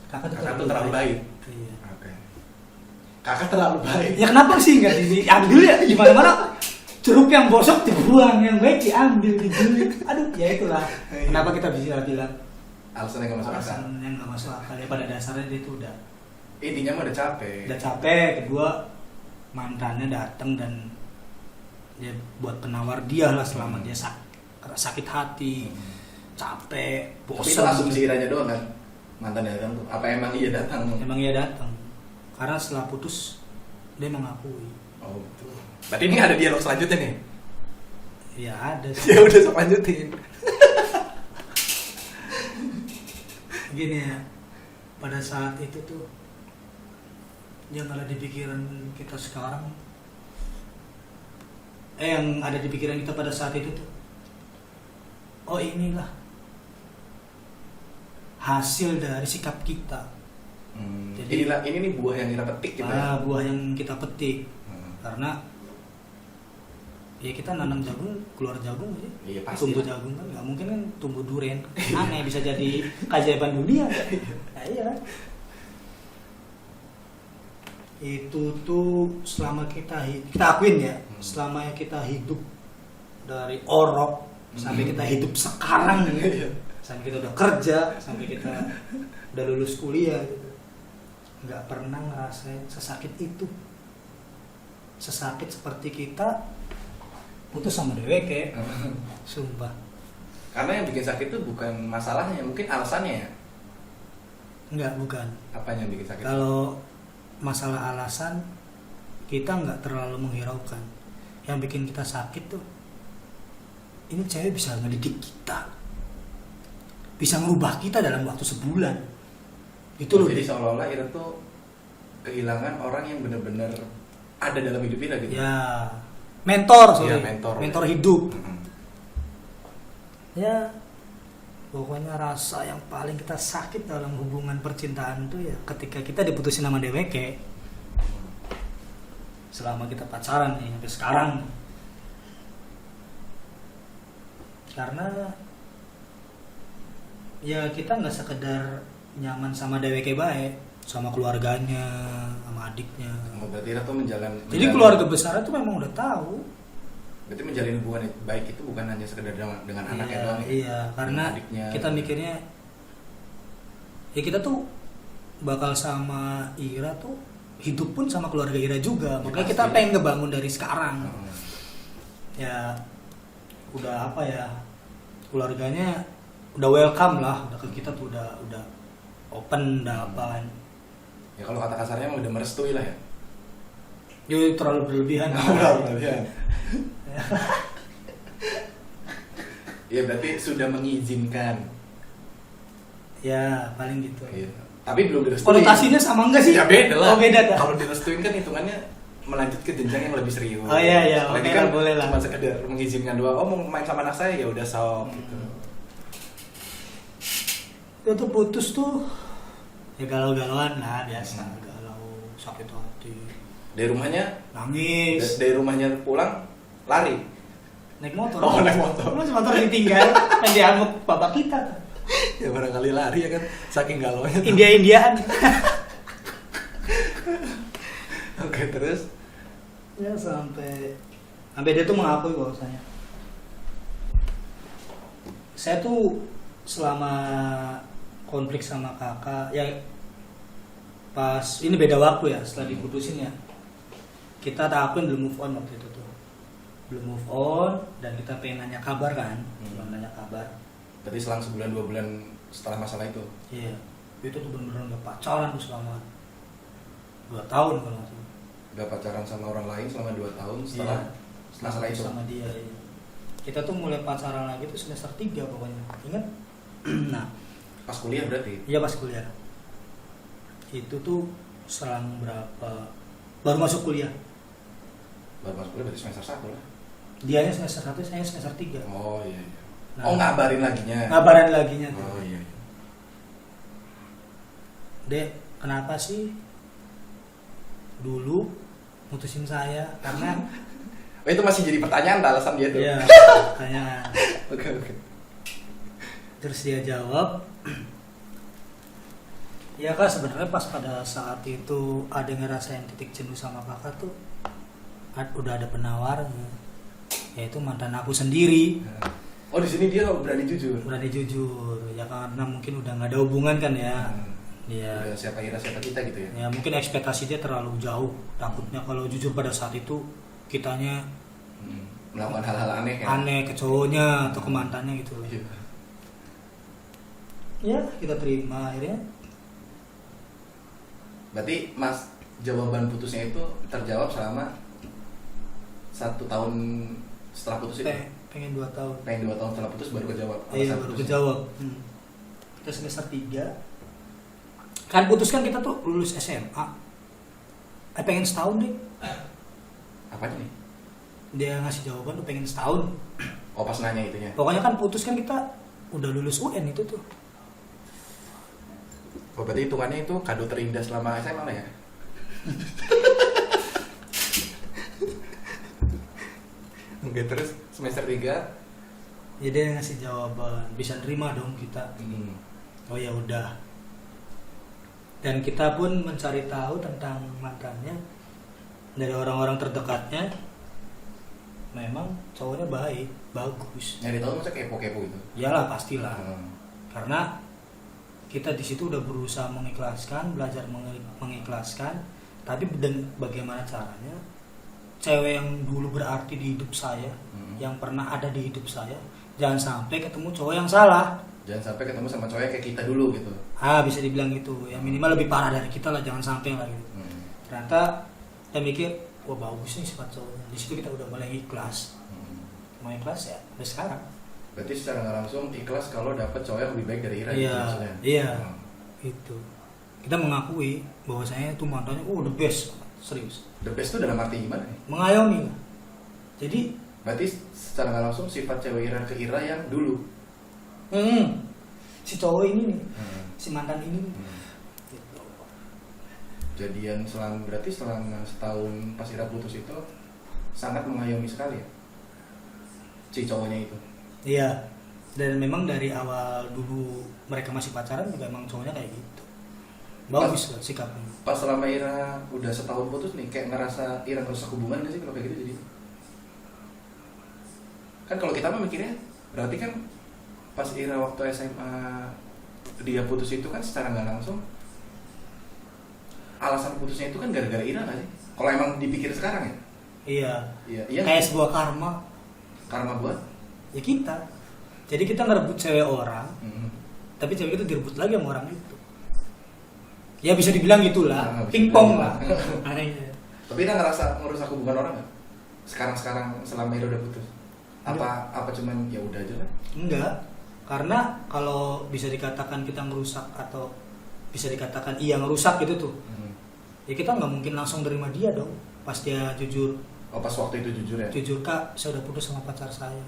kakak kakak tuh terlalu baik. Iya. Oke. Kakak terlalu baik. Ya kenapa sih nggak diambil ya? Gimana mana? Jeruk yang bosok dibuang, yang baik diambil, dibeli. Aduh, ya itulah. Kenapa kita bisa bilang Alasannya nggak masuk akal. alasan yang nggak masuk akal ya, pada dasarnya dia itu udah Intinya mah udah capek. capek. Kedua, mantannya datang dan dia buat penawar dia lah selama dia sakit hati, capek, Tapi itu bosan. asumsi Iranya doang kan? Mantan datang tuh. Apa emang iya datang? Emang ia datang karena setelah putus dia mengakui. Oh betul. Berarti ini ada dialog selanjutnya nih. Ya ada sih. Ya udah, sok lanjutin. Gini ya, pada saat itu tuh yang ada di pikiran kita sekarang, yang ada di pikiran kita pada saat itu tuh, oh inilah hasil dari sikap kita. Jadi ini nih buah yang kita petik gitu ya. Buah yang kita petik. Hmm. Karena ya kita nanam jagung keluar jagung aja. Iya, pasti Tumbuh lah. jagung kan nggak mungkin kan tumbuh durian. Aneh, bisa jadi keajaiban dunia. Nah, iya. Itu tuh selama kita akuin ya, selama kita hidup dari orok sampai kita hidup sekarang gitu. Sampai kita udah kerja, sampai kita udah lulus kuliah gitu. Nggak pernah ngerasain sesakit itu. Sesakit seperti kita putus sama DWK. Sumpah. Karena yang bikin sakit itu bukan masalahnya, mungkin alasannya ya. Enggak, bukan. Apanya yang bikin sakit? Kalau masalah alasan, kita nggak terlalu menghiraukan. Yang bikin kita sakit tuh, ini cewek bisa ngedidik kita, bisa merubah kita dalam waktu sebulan. Itu loh. Jadi seolah-olah Ira tuh kehilangan orang yang benar-benar ada dalam hidup Ira gitu. Ya, mentor, Iya, sorry. mentor. Mentor hidup. Mm-mm. Ya, pokoknya rasa yang paling kita sakit dalam hubungan percintaan itu ya ketika kita diputusin sama DWK. Selama kita pacaran nih sampai sekarang. Karena ya kita nggak sekedar nyaman sama DWK baik, sama keluarganya, sama adiknya. Oh, berarti Ira tuh Jadi keluarga besar itu memang udah tahu. Berarti menjalin hubungan baik itu bukan hanya sekedar dengan anaknya doang. ya? Iya, karena Adiknya. kita mikirnya ya kita tuh bakal sama Ira tuh hidup pun sama keluarga Ira juga. Makanya Pasti. kita pengen ngebangun dari sekarang. Heeh. Ya udah apa ya, keluarganya udah welcome lah, udah ke kita tuh udah open, udah apa kan. Ya kalau kata kasarnya emang udah merestui lah ya. Yo terlalu berlebihan. Ya berarti sudah mengizinkan. Ya paling gitu. Iya. Tapi belum direstuin. Konotasinya sama enggak sih? Ya beda lah. Oh beda dah. Kalau direstuin kan hitungannya melanjut ke jenjang yang lebih serius. Oh, iya, Berarti oke kan lah, boleh lah. cuma sekedar mengizinkan doang. Oh mau main sama anak saya ya udah sok gitu. Itu tuh putus tuh ya galau-galauan lah biasa, galau, sakit hati, Dari rumahnya nangis, dari rumahnya pulang lari. naik motor. Oh, naik motor. Terus motor ditinggal, kan diangkut bapak kita. Ya barangkali lari ya kan saking galaunya. tuh. India-Indiaan. Oke, terus Ya sampai dia tuh mengakui bahwasanya saya tuh selama konflik sama kakak ya pas ini beda waktu ya setelah diputusin ya kita akuin belum move on waktu itu tuh belum move on dan kita pengen nanya kabar kan cuma nanya kabar. berarti selang sebulan 2 bulan setelah masalah itu. Iya itu tuh bener-bener gak pacaran tuh selama 2 tahun kalau nggak salah. Gak pacaran sama orang lain selama 2 tahun setelah masalah itu. Sama dia iya. Kita tuh mulai pacaran lagi tuh semester 3 pokoknya ingat. Nah Pas kuliah berarti. iya pas kuliah itu tuh selang berapa baru masuk kuliah. Baru masuk kuliah berarti semester 1 lah. Dianya semester 1, saya semester 3. Oh iya. Nah, Oh ngabarin laginya. ngabaran laginya tuh. Oh iya. Dek, kenapa sih dulu mutusin saya? Karena Oh itu masih jadi pertanyaan tak alasan dia tuh. ya tanya. Oke. Terus dia jawab, ya kak sebenarnya pas pada saat itu ada ngerasain titik jenuh sama kakak tuh udah ada penawarnya, yaitu mantan aku sendiri. Oh di sini dia berani jujur. Berani jujur ya karena mungkin udah nggak ada hubungan kan ya. Ya, Udah siapa kira siapa kita gitu ya. ya mungkin ekspektasi dia terlalu jauh. Takutnya kalau jujur pada saat itu kitanya Melakukan hal-hal aneh kan. aneh ke cowoknya atau ke mantannya gitu. Iya. Ya kita terima akhirnya. Berarti Mas jawaban putusnya itu terjawab selama 1 tahun setelah putus itu. Pengen 2 tahun. Pengen 2 tahun setelah putus baru kejawab. Iya alasan baru putusnya. kejawab. Kita semester 3 kan putuskan kita tuh lulus SMA. Pengen setahun deh. Apanya nih? Dia ngasih jawaban tuh pengen setahun. Oh pas nanya itunya. Pokoknya kan putuskan kita udah lulus UN itu tuh. Oh berarti hitungannya itu kado terindah selama SMA lah ya? Oke terus semester 3 Ya dia ngasih jawaban, bisa nerima dong kita. Oh ya udah. Dan kita pun mencari tahu tentang mantannya dari orang-orang terdekatnya. Memang cowoknya baik, bagus. Nyari tahu masa kepo-kepo gitu? Iyalah pastilah. Karena kita di situ udah berusaha mengikhlaskan, belajar mengikhlaskan. Tapi bagaimana caranya? Cewek yang dulu berarti di hidup saya, yang pernah ada di hidup saya, jangan sampai ketemu cowok yang salah. Jangan sampai ketemu sama cowok kayak kita dulu gitu. Bisa dibilang gitu. Ya minimal lebih parah dari kita lah, jangan sampai lah gitu. Ternyata saya mikir, wah bagus nih sifat cowoknya. Di situ kita udah mulai ikhlas. Mau ikhlas ya, sampai sekarang. Berarti secara nggak langsung ikhlas kalau dapat cowok yang lebih baik dari Ira. Iya, gitu maksudnya. iya. Itu. Kita mengakui bahwasanya itu mantannya, the best, serius. The best itu dalam arti gimana nih? Mengayomi. Jadi, Berarti secara nggak langsung sifat cewek Ira ke Ira yang dulu. si cowok ini nih, si mantan ini nih. Gitu. Jadian berarti selama setahun pas Ira putus itu sangat mengayomi sekali ya si cowoknya itu. Iya. Dan memang dari awal dulu mereka masih pacaran juga emang cowoknya kayak gitu. Bagus lah sikapnya. Pas selama Ira udah setahun putus nih kayak ngerasa Ira ngerusak hubungan gak sih kalau kayak gitu jadi? Kan kalau kita mah mikirnya berarti kan pas Ira waktu SMA dia putus itu kan secara nggak langsung alasan putusnya itu kan gara-gara Ira nggak sih? Kalau emang dipikir sekarang ya? Iya. Iya. Kayak sebuah karma. Karma buat? Ya kita. Jadi kita ngerebut cewek orang, tapi cewek itu direbut lagi sama orang itu. Ya bisa dibilang gitulah, pingpong lah. Tapi Ira ngerasa ngerusak hubungan orang nggak? Sekarang selama Ira udah putus? Apa cuman ya udah aja lah? Enggak. Karena kalau bisa dikatakan kita ngerusak atau bisa dikatakan iya ngerusak gitu tuh. Ya kita nggak mungkin langsung terima dia dong. Pas dia jujur. Oh pas waktu itu jujur ya? Jujur kak, saya udah putus sama pacar saya.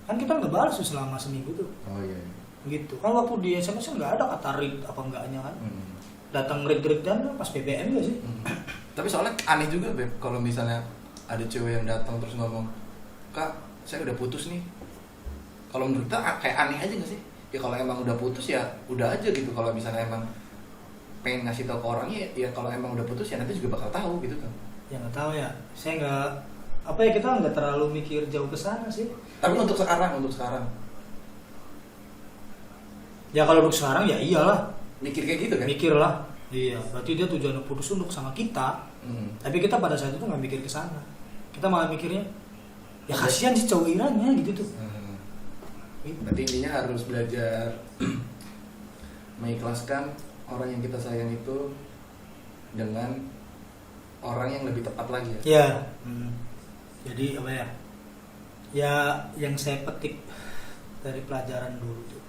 Kan kita nggak balas tuh selama seminggu tuh. Oh iya. Gitu. Kan waktu di SMS nggak ada kata read apa enggaknya kan. Datang read dan pas BBM gak sih? Tapi soalnya aneh juga Beb kalau misalnya ada cewek yang datang terus ngomong, "Kak, saya udah putus nih." Kalau menurut kita kayak aneh aja gak sih? Ya kalau emang udah putus ya udah aja gitu. Kalau misalnya emang pengen ngasih tahu ke orangnya ya kalau emang udah putus ya nanti juga bakal tahu gitu kan. Ya nggak tahu ya. Saya nggak kita nggak terlalu mikir jauh ke sana sih. Tapi untuk sekarang Ya kalau untuk sekarang ya iyalah. mikir kayak gitu kan? Mikir lah. Iya, berarti dia tujuannya putus untuk sama kita. Tapi kita pada saat itu nggak mikir ke sana. Kita malah mikirnya ya kasihan sih cowok Iranya gitu tuh. Berarti intinya harus belajar mengikhlaskan orang yang kita sayang itu dengan orang yang lebih tepat lagi ya. Iya. Jadi apa ya? Ya yang saya petik dari pelajaran dulu tuh,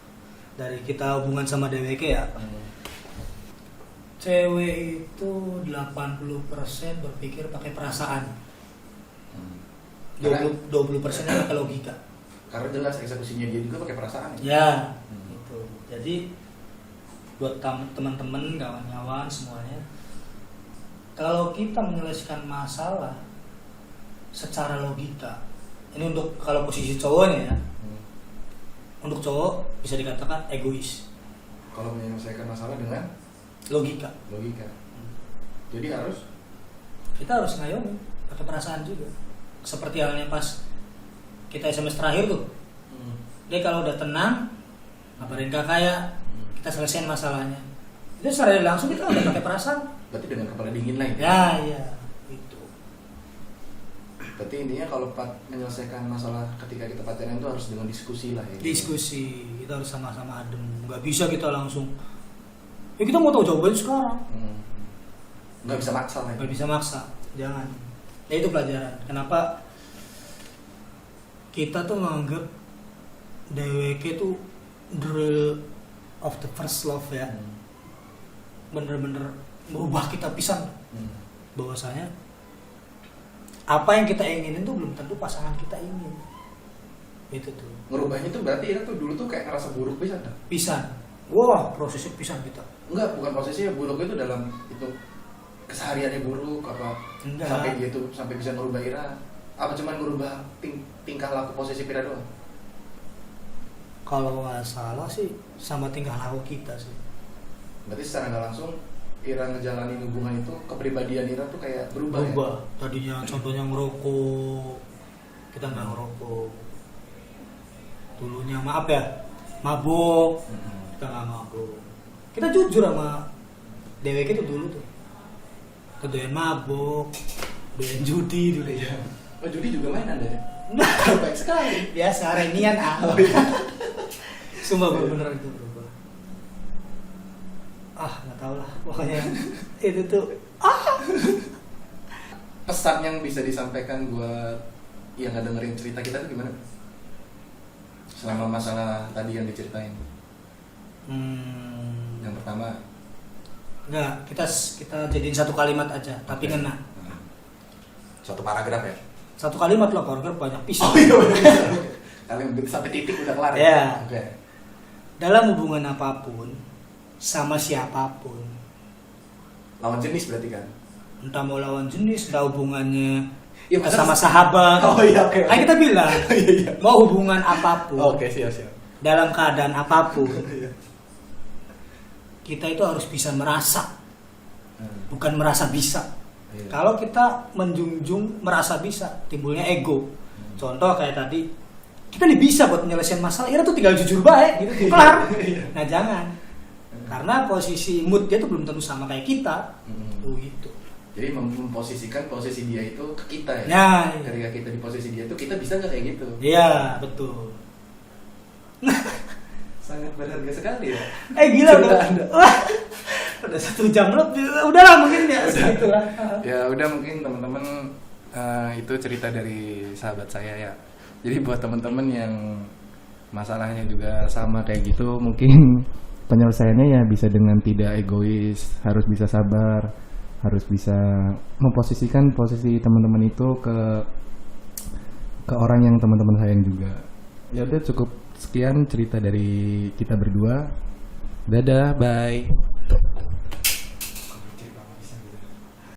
dari kita hubungan sama DWK ya. Cewek itu 80% berpikir pakai perasaan. 20% pakai logika. Karena jelas eksekusinya dia juga pakai perasaan. Ya, itu. Jadi buat teman-teman, kawan-kawan semuanya, kalau kita menyelesaikan masalah secara logika, ini untuk kalau posisi cowoknya ya, untuk cowok bisa dikatakan egois. Kalau menyelesaikan masalah dengan Logika. Jadi Kita harus ngayomi pakai perasaan juga. Seperti halnya pas kita SMS terakhir tuh. Dia kalau udah tenang, ngabarin kakak ya, kita selesaiin masalahnya. Itu secara langsung kita udah pakai perasaan. berarti dengan kepala dingin lah itu. Ya, iya, itu. Berarti intinya kalau menyelesaikan masalah ketika kita pacaran itu harus dengan diskusi lah ya. Diskusi, kita harus sama-sama adem. Nggak bisa kita langsung, ya kita mau tahu jawabannya sekarang. Nggak bisa maksa lah. Nggak bisa maksa, jangan. Ya itu pelajaran. Kenapa kita tuh menganggap DWK tuh the real of the first love ya. Bener-bener merubah kita pisan. Bahwasanya apa yang kita inginin tuh belum tentu pasangan kita ingin. Itu tuh. Ngerubahnya tuh berarti ya tuh dulu tuh kayak ngerasa buruk pisan dah. Pisan. Wah, prosesnya pisan kita. Enggak, bukan prosesnya buruk itu dalam itu kesehariannya buruk apa Enggak. sampai dia tuh sampai bisa ngerubah Ira apa cuman ngerubah tingkah laku posesif Ira doang? Kalau nggak salah sih sama tingkah laku kita sih. Berarti secara nggak langsung Ira ngejalanin hubungan itu kepribadian Ira tuh kayak berubah. Ya? Tadinya contohnya ngerokok, kita nggak ngerokok. Dulunya maaf ya, mabuk, kita nggak mabuk. Kita jujur sama DWK itu dulu tuh. Kedoyan mabuk, doyan judi dulu ya. Oh judi juga main Anda ya? Nah, baik sekali. biasa renian Sumpah bener itu berubah. Nggak tahu lah, pokoknya itu tuh. Pesan yang bisa disampaikan buat yang nggak dengerin cerita kita tuh gimana? Selama masalah tadi yang diceritain. Yang pertama. Enggak, kita jadiin satu kalimat aja, tapi kena. Suatu paragraf ya? Satu kalimat lah, paragraf banyak pisah. Oh iya, kalian sampai titik udah kelar ya? Oke. Dalam hubungan apapun, sama siapapun, Lawan jenis berarti kan? entah mau lawan jenis, entah hubungannya Ya, sama sahabat. Oh iya, oke. Kan kita bilang, Iya. mau hubungan apapun, Oke, siap. dalam keadaan apapun, kita itu harus bisa merasa, bukan merasa bisa. Iya. Kalau kita menjunjung merasa bisa, timbulnya ego. Contoh kayak tadi, kita nih bisa buat menyelesaikan masalah, Ira tuh tinggal jujur baik gitu, kelar. Nah jangan, karena posisi mood dia tuh belum tentu sama kayak kita. Tuh gitu. Jadi memposisikan posisi dia itu ke kita ya. Nah, iya. Ketika kita di posisi dia tuh kita bisa nggak kayak gitu? Iya betul. Sangat berharga sekali ya. Gila Cerita udah. Anda. Udah 1 jam lebih. Udahlah mungkin ya segitulah. Ya udah mungkin teman-teman itu cerita dari sahabat saya ya. Jadi buat teman-teman yang masalahnya juga sama kayak gitu, mungkin Penyelesaiannya ya bisa dengan tidak egois, harus bisa sabar, harus bisa memposisikan posisi teman-teman itu ke orang yang teman-teman sayang juga. Ya udah cukup sekian cerita dari kita berdua. Dadah, bye.